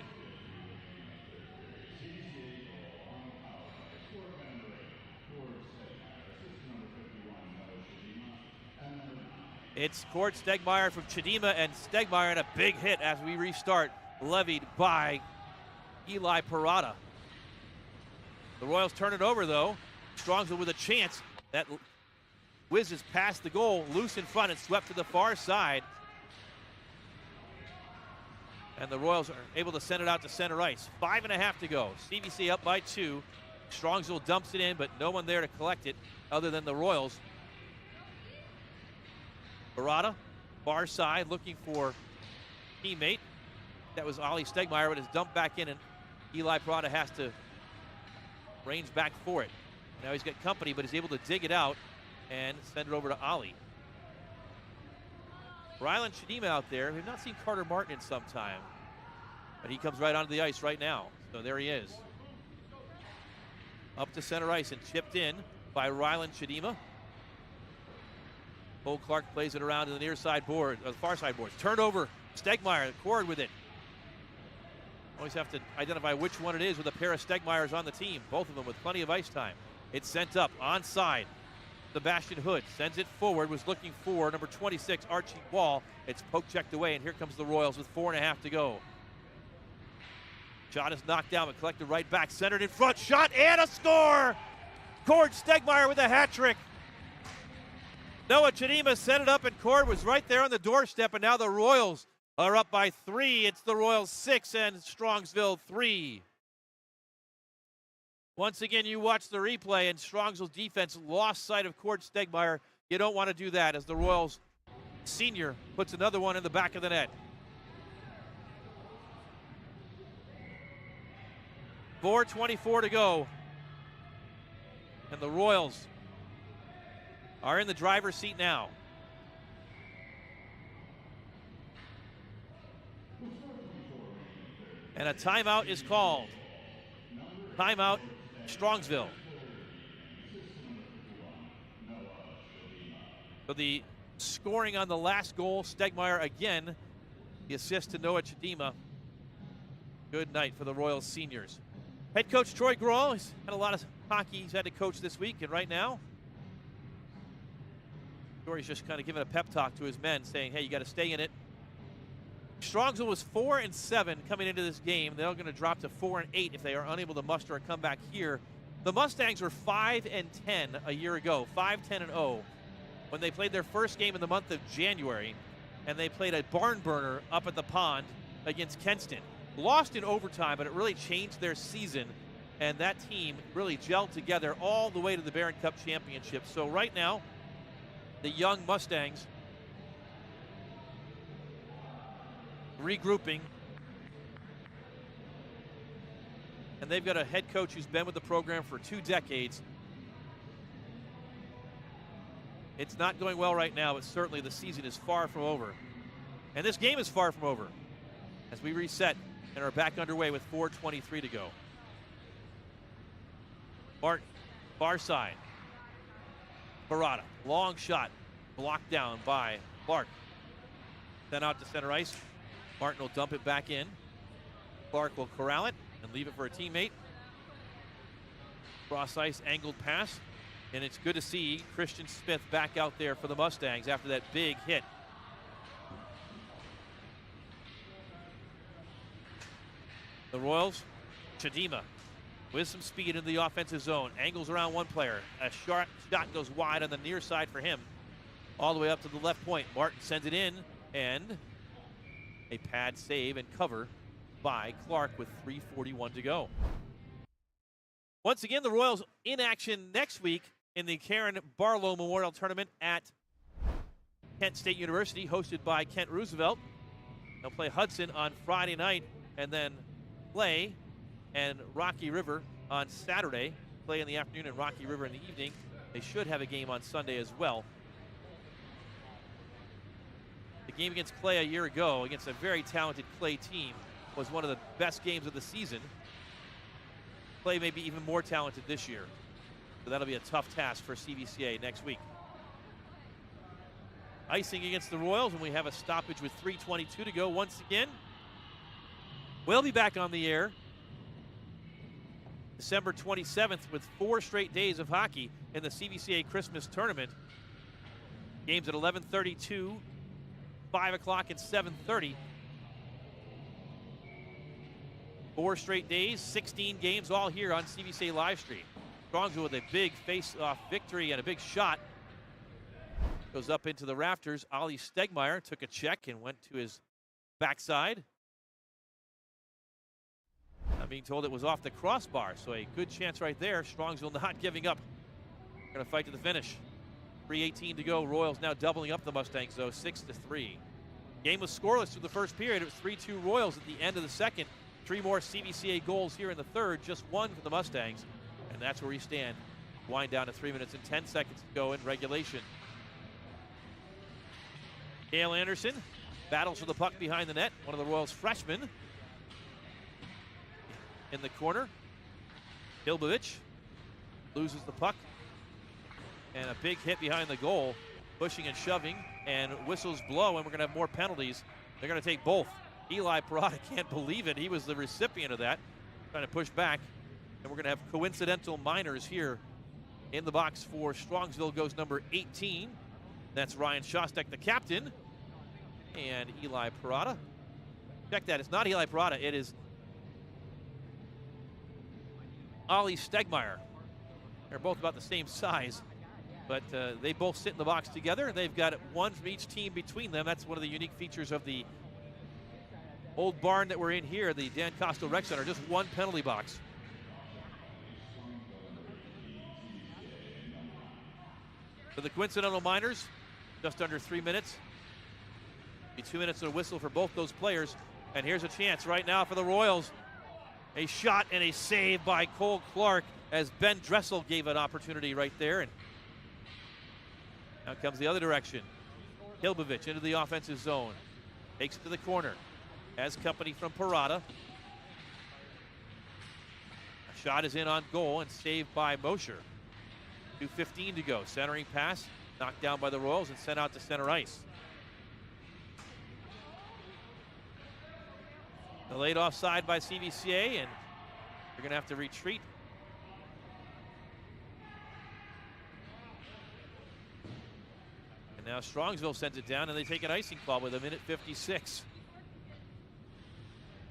It's Cord Stegmeyer from Chidima, and Stegmeyer, and a big hit as we restart, levied by Eli Parada. The Royals turn it over, though. Strongsville with a chance. That whizzes past the goal, loose in front, and swept to the far side. And the Royals are able to send it out to center ice. 5.5 to go. CVC up by 2. Strongsville dumps it in, but no one there to collect it other than the Royals. Barada, far side, looking for teammate. That was Ollie Stegmeyer, but it's dumped back in, and Eli Parada has to range back for it. Now he's got company, but he's able to dig it out and send it over to Ollie. Rylan Chidima out there. We've not seen Carter Martin in some time, but he comes right onto the ice right now. So there he is. Up to center ice and chipped in by Rylan Chidima. Cole Clark plays it around to the near side board, the far side boards. Turned over, Stegmeyer, the cord with it. Always have to identify which one it is with a pair of Stegmeyers on the team. Both of them with plenty of ice time. It's sent up, onside. Sebastian Hood sends it forward, was looking for number 26, Archie Wall. It's poke checked away, and here comes the Royals with 4.5 to go. Shot is knocked down, but collected right back, centered in front, shot and a score! Cord Stegmeyer with a hat trick. Noah Chidima set it up, and Cord was right there on the doorstep, and now the Royals are up by 3. It's the Royals 6 and Strongsville 3. Once again, you watch the replay, and Strongsville's defense lost sight of Cord Stegmeyer. You don't want to do that as the Royals senior puts another one in the back of the net. 4:24 to go. And the Royals are in the driver's seat now. And a timeout is called. Timeout, Strongsville. So the scoring on the last goal, Stegmeyer again, the assist to Noah Chidima. Good night for the Royals seniors. Head coach Troy Grohl, he's had a lot of hockey he's had to coach this week, and right now, Troy's just kind of giving a pep talk to his men, saying, hey, you got to stay in it. Strongsville was 4-7 coming into this game. They're going to drop to 4-8 if they are unable to muster a comeback here. The Mustangs were 5-10 a year ago, 5-10-0, when they played their first game in the month of January, and they played a barn burner up at the pond against Kenston. Lost in overtime, but it really changed their season, and that team really gelled together all the way to the Barron Cup Championship. So right now, the young Mustangs regrouping, and they've got a head coach who's been with the program for 2 decades It's not going well right now, but certainly the season is far from over. And this game is far from over as we reset and are back underway with 4:23 to go. Martin, far side. Barada, long shot, blocked down by Clark. Sent out to center ice. Martin will dump it back in. Clark will corral it and leave it for a teammate. Cross ice, angled pass. And it's good to see Christian Smith back out there for the Mustangs after that big hit. The Royals, Chadima with some speed in the offensive zone. Angles around one player. A shot goes wide on the near side for him. All the way up to the left point. Martin sends it in, and a pad save and cover by Clark with 3:41 to go. Once again, the Royals in action next week in the Karen Barlow Memorial Tournament at Kent State University, hosted by Kent Roosevelt. They'll play Hudson on Friday night, and then Clay and Rocky River on Saturday. Clay in the afternoon and Rocky River in the evening. They should have a game on Sunday as well. The game against Clay a year ago, against a very talented Clay team, was one of the best games of the season. Clay may be even more talented this year, so that'll be a tough task for CVCA next week. Icing against the Royals, and we have a stoppage with 3:22 to go once again. We'll be back on the air December 27th with 4 straight days of hockey in the CVCA Christmas Tournament. Games at 11:32, 5 o'clock, and 7:30. 4 straight days, 16 games, all here on CVCA live stream. Strongsville with a big face-off victory and a big shot. Goes up into the rafters. Ollie Stegmeyer took a check and went to his backside. I'm being told it was off the crossbar, so a good chance right there. Strongsville not giving up. Going to fight to the finish. 3:18 to go. Royals now doubling up the Mustangs, though, 6-3. Game was scoreless through the first period. It was 3-2 Royals at the end of the second. 3 more CVCA goals here in the third, just 1 for the Mustangs. And that's where we stand. Wind down to 3 minutes and 10 seconds to go in regulation. Cale Anderson battles for the puck behind the net. One of the Royals' freshmen. In the corner, Hilbovich loses the puck. And a big hit behind the goal. Pushing and shoving, and whistles blow, and we're going to have more penalties. They're going to take both. Eli Parada can't believe it. He was the recipient of that. Trying to push back. And we're going to have coincidental minors here in the box for Strongsville. Goes number 18. That's Ryan Shostak, the captain. And Eli Parada. Check that. It's not Eli Parada. It is Ollie Stegmeyer. They're both about the same size, but they both sit in the box together. They've got 1 from each team between them. That's one of the unique features of the old barn that we're in here, the Dan Kostel Rec Center. Just 1 penalty box. For the coincidental minors, just under 3 minutes. Be 2 minutes and a whistle for both those players. And here's a chance right now for the Royals. A shot and a save by Cole Clark as Ben Dressel gave an opportunity right there. And now comes the other direction. Hilbovich into the offensive zone. Takes it to the corner. Has company from Parada. A shot is in on goal and saved by Mosher. 2:15 to go. Centering pass knocked down by the Royals and sent out to center ice. The laid offside by CVCA, and they're going to have to retreat. And now Strongsville sends it down, and they take an icing call with 1:56.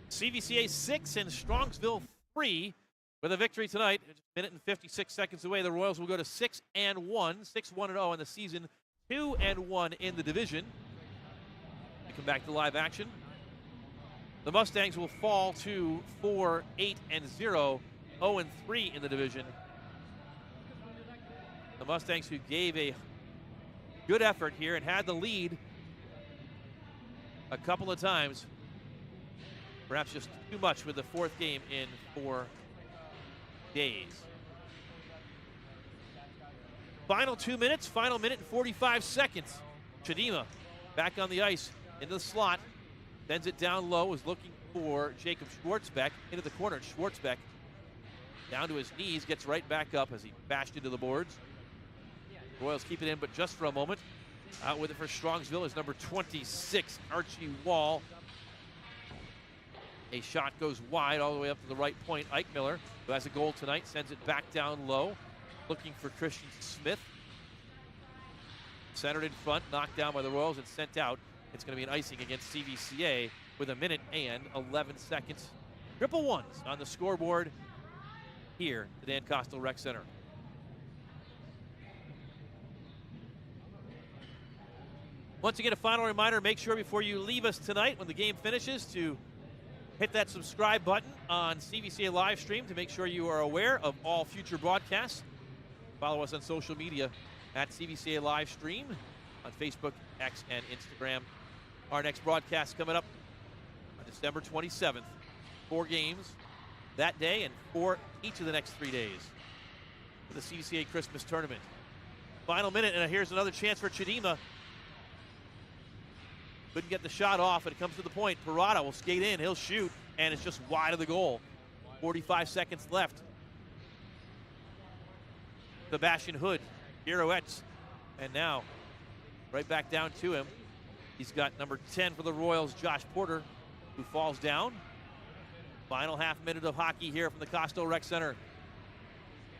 CVCA 6 and Strongsville 3 with a victory tonight. Just 1:56 away. The Royals will go to 6-1, 6-1-0 in the season, 2-1 in the division. We come back to live action. The Mustangs will fall to 4-8-0, 0-3 in the division. The Mustangs, who gave a good effort here and had the lead a couple of times, perhaps just too much with the 4th game in 4 days. Final 2 minutes, final minute and 45 seconds. Chadima back on the ice into the slot. Sends it down low, is looking for Jacob Schwartzbeck into the corner. Schwartzbeck down to his knees, gets right back up as he bashed into the boards. Royals keep it in, but just for a moment. Out with it for Strongsville is number 26, Archie Wall. A shot goes wide all the way up to the right point. Ike Miller, who has a goal tonight, sends it back down low, looking for Christian Smith. Centered in front, knocked down by the Royals and sent out. It's going to be an icing against CVCA with a minute and 11 seconds. Triple ones on the scoreboard here at the Dan Kostel Rec Center. Once again, a final reminder, make sure before you leave us tonight when the game finishes to hit that subscribe button on CVCA live stream to make sure you are aware of all future broadcasts. Follow us on social media at CVCA live stream on Facebook, X, and Instagram. Our next broadcast coming up on December 27th. 4 games that day and 4 each of the next 3 days for the CVCA Christmas Tournament. Final minute, and here's another chance for Chadima. Couldn't get the shot off, and it comes to the point. Parada will skate in, he'll shoot, and it's just wide of the goal. 45 seconds left. Sebastian Hood pirouettes, and now right back down to him. He's got number 10 for the Royals, Josh Porter, who falls down. Final half minute of hockey here from the Kostel Rec Center.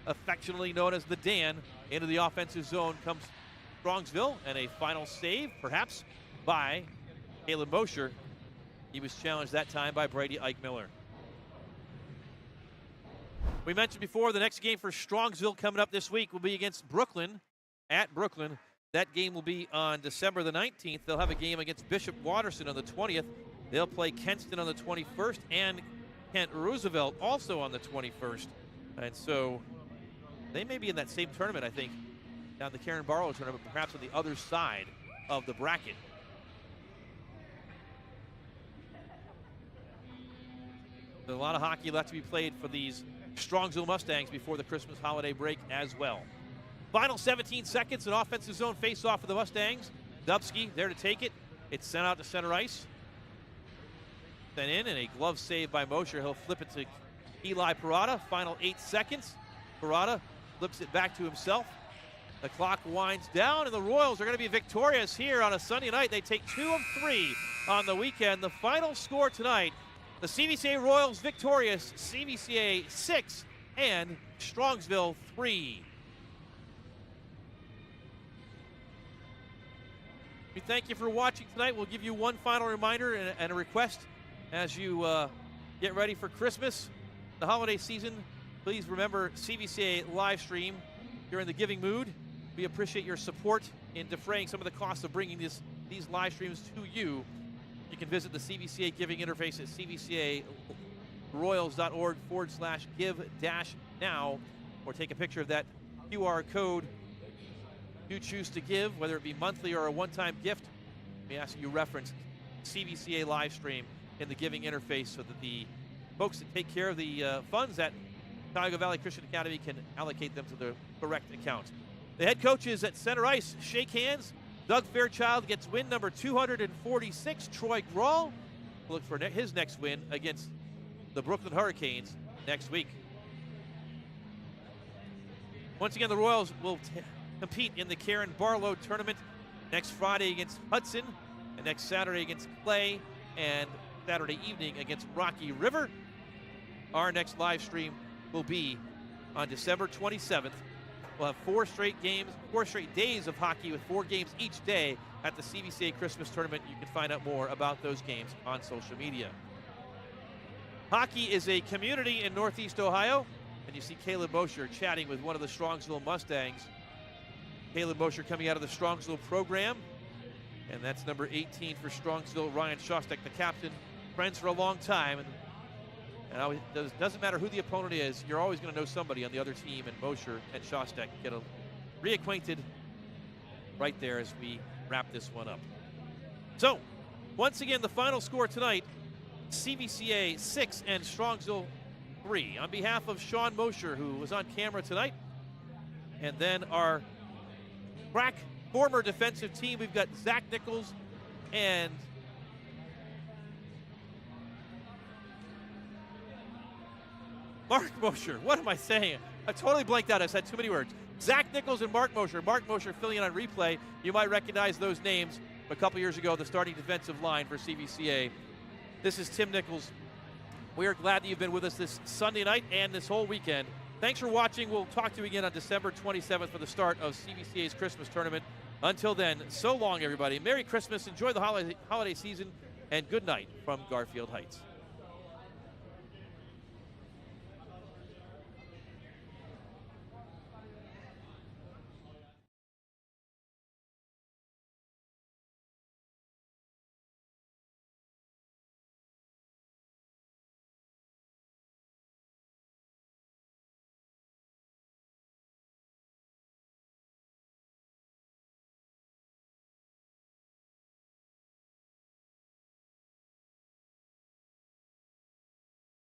Affectionately known as the Dan. Into the offensive zone comes Strongsville, and a final save, perhaps, by Caleb Mosher. He was challenged that time by Brady Ike Miller. We mentioned before the next game for Strongsville coming up this week will be against Brooklyn, at Brooklyn. That game will be on December the 19th. They'll have a game against Bishop Watterson on the 20th. They'll play Kenston on the 21st and Kent Roosevelt also on the 21st. And so they may be in that same tournament, I think, down the Karen Barlow tournament, perhaps on the other side of the bracket. There's a lot of hockey left to be played for these Strongsville Mustangs before the Christmas holiday break as well. Final 17 seconds, an offensive zone face-off for the Mustangs. Dubsky there to take it. It's sent out to center ice. Sent in, and a glove save by Mosher. He'll flip it to Eli Parada. Final 8 seconds. Parada flips it back to himself. The clock winds down, and the Royals are going to be victorious here on a Sunday night. They take 2 of 3 on the weekend. The final score tonight, the CVCA Royals victorious, CVCA 6 and Strongsville 3. We thank you for watching tonight. We'll give you one final reminder and a request as you get ready for Christmas, the holiday season. Please remember CVCA live stream. If you're in the giving mood, we appreciate your support in defraying some of the costs of bringing these live streams to you. You can visit the CVCA giving interface at cvcaroyals.org/give-now, or take a picture of that QR code you choose to give, whether it be monthly or a one-time gift. We ask you reference CVCA live stream in the giving interface so that the folks that take care of the funds at Cuyahoga Valley Christian Academy can allocate them to the correct account. The head coaches at center ice shake hands. Doug Fairchild gets win number 246. Troy Grawl will look for his next win against the Brooklyn Hurricanes next week. Once again, the Royals will compete in the Karen Barlow tournament next Friday against Hudson, and next Saturday against Clay, and Saturday evening against Rocky River. Our next live stream will be on December 27th. We'll have 4 straight games, 4 straight days of hockey with 4 games each day at the CVCA Christmas Tournament. You can find out more about those games on social media. Hockey is a community in Northeast Ohio, and you see Caleb Mosher chatting with one of the Strongsville Mustangs. Caleb Mosher coming out of the Strongsville program, and that's number 18 for Strongsville, Ryan Shostak, the captain. Friends for a long time, and it doesn't matter who the opponent is, you're always going to know somebody on the other team, and Mosher and Shostak get reacquainted right there as we wrap this one up. So, once again, the final score tonight, CVCA 6 and Strongsville 3. On behalf of Sean Mosher, who was on camera tonight, and then our crack former defensive team. We've got Zach Nichols and Mark Mosher. What am I saying? I totally blanked out. I said too many words. Zach Nichols and Mark Mosher. Mark Mosher filling in on replay. You might recognize those names a couple years ago, the starting defensive line for CVCA. This is Tim Nichols. We are glad that you've been with us this Sunday night and this whole weekend. Thanks for watching. We'll talk to you again on December 27th for the start of CVCA's Christmas tournament. Until then, so long, everybody. Merry Christmas. Enjoy the holiday season, and good night from Garfield Heights.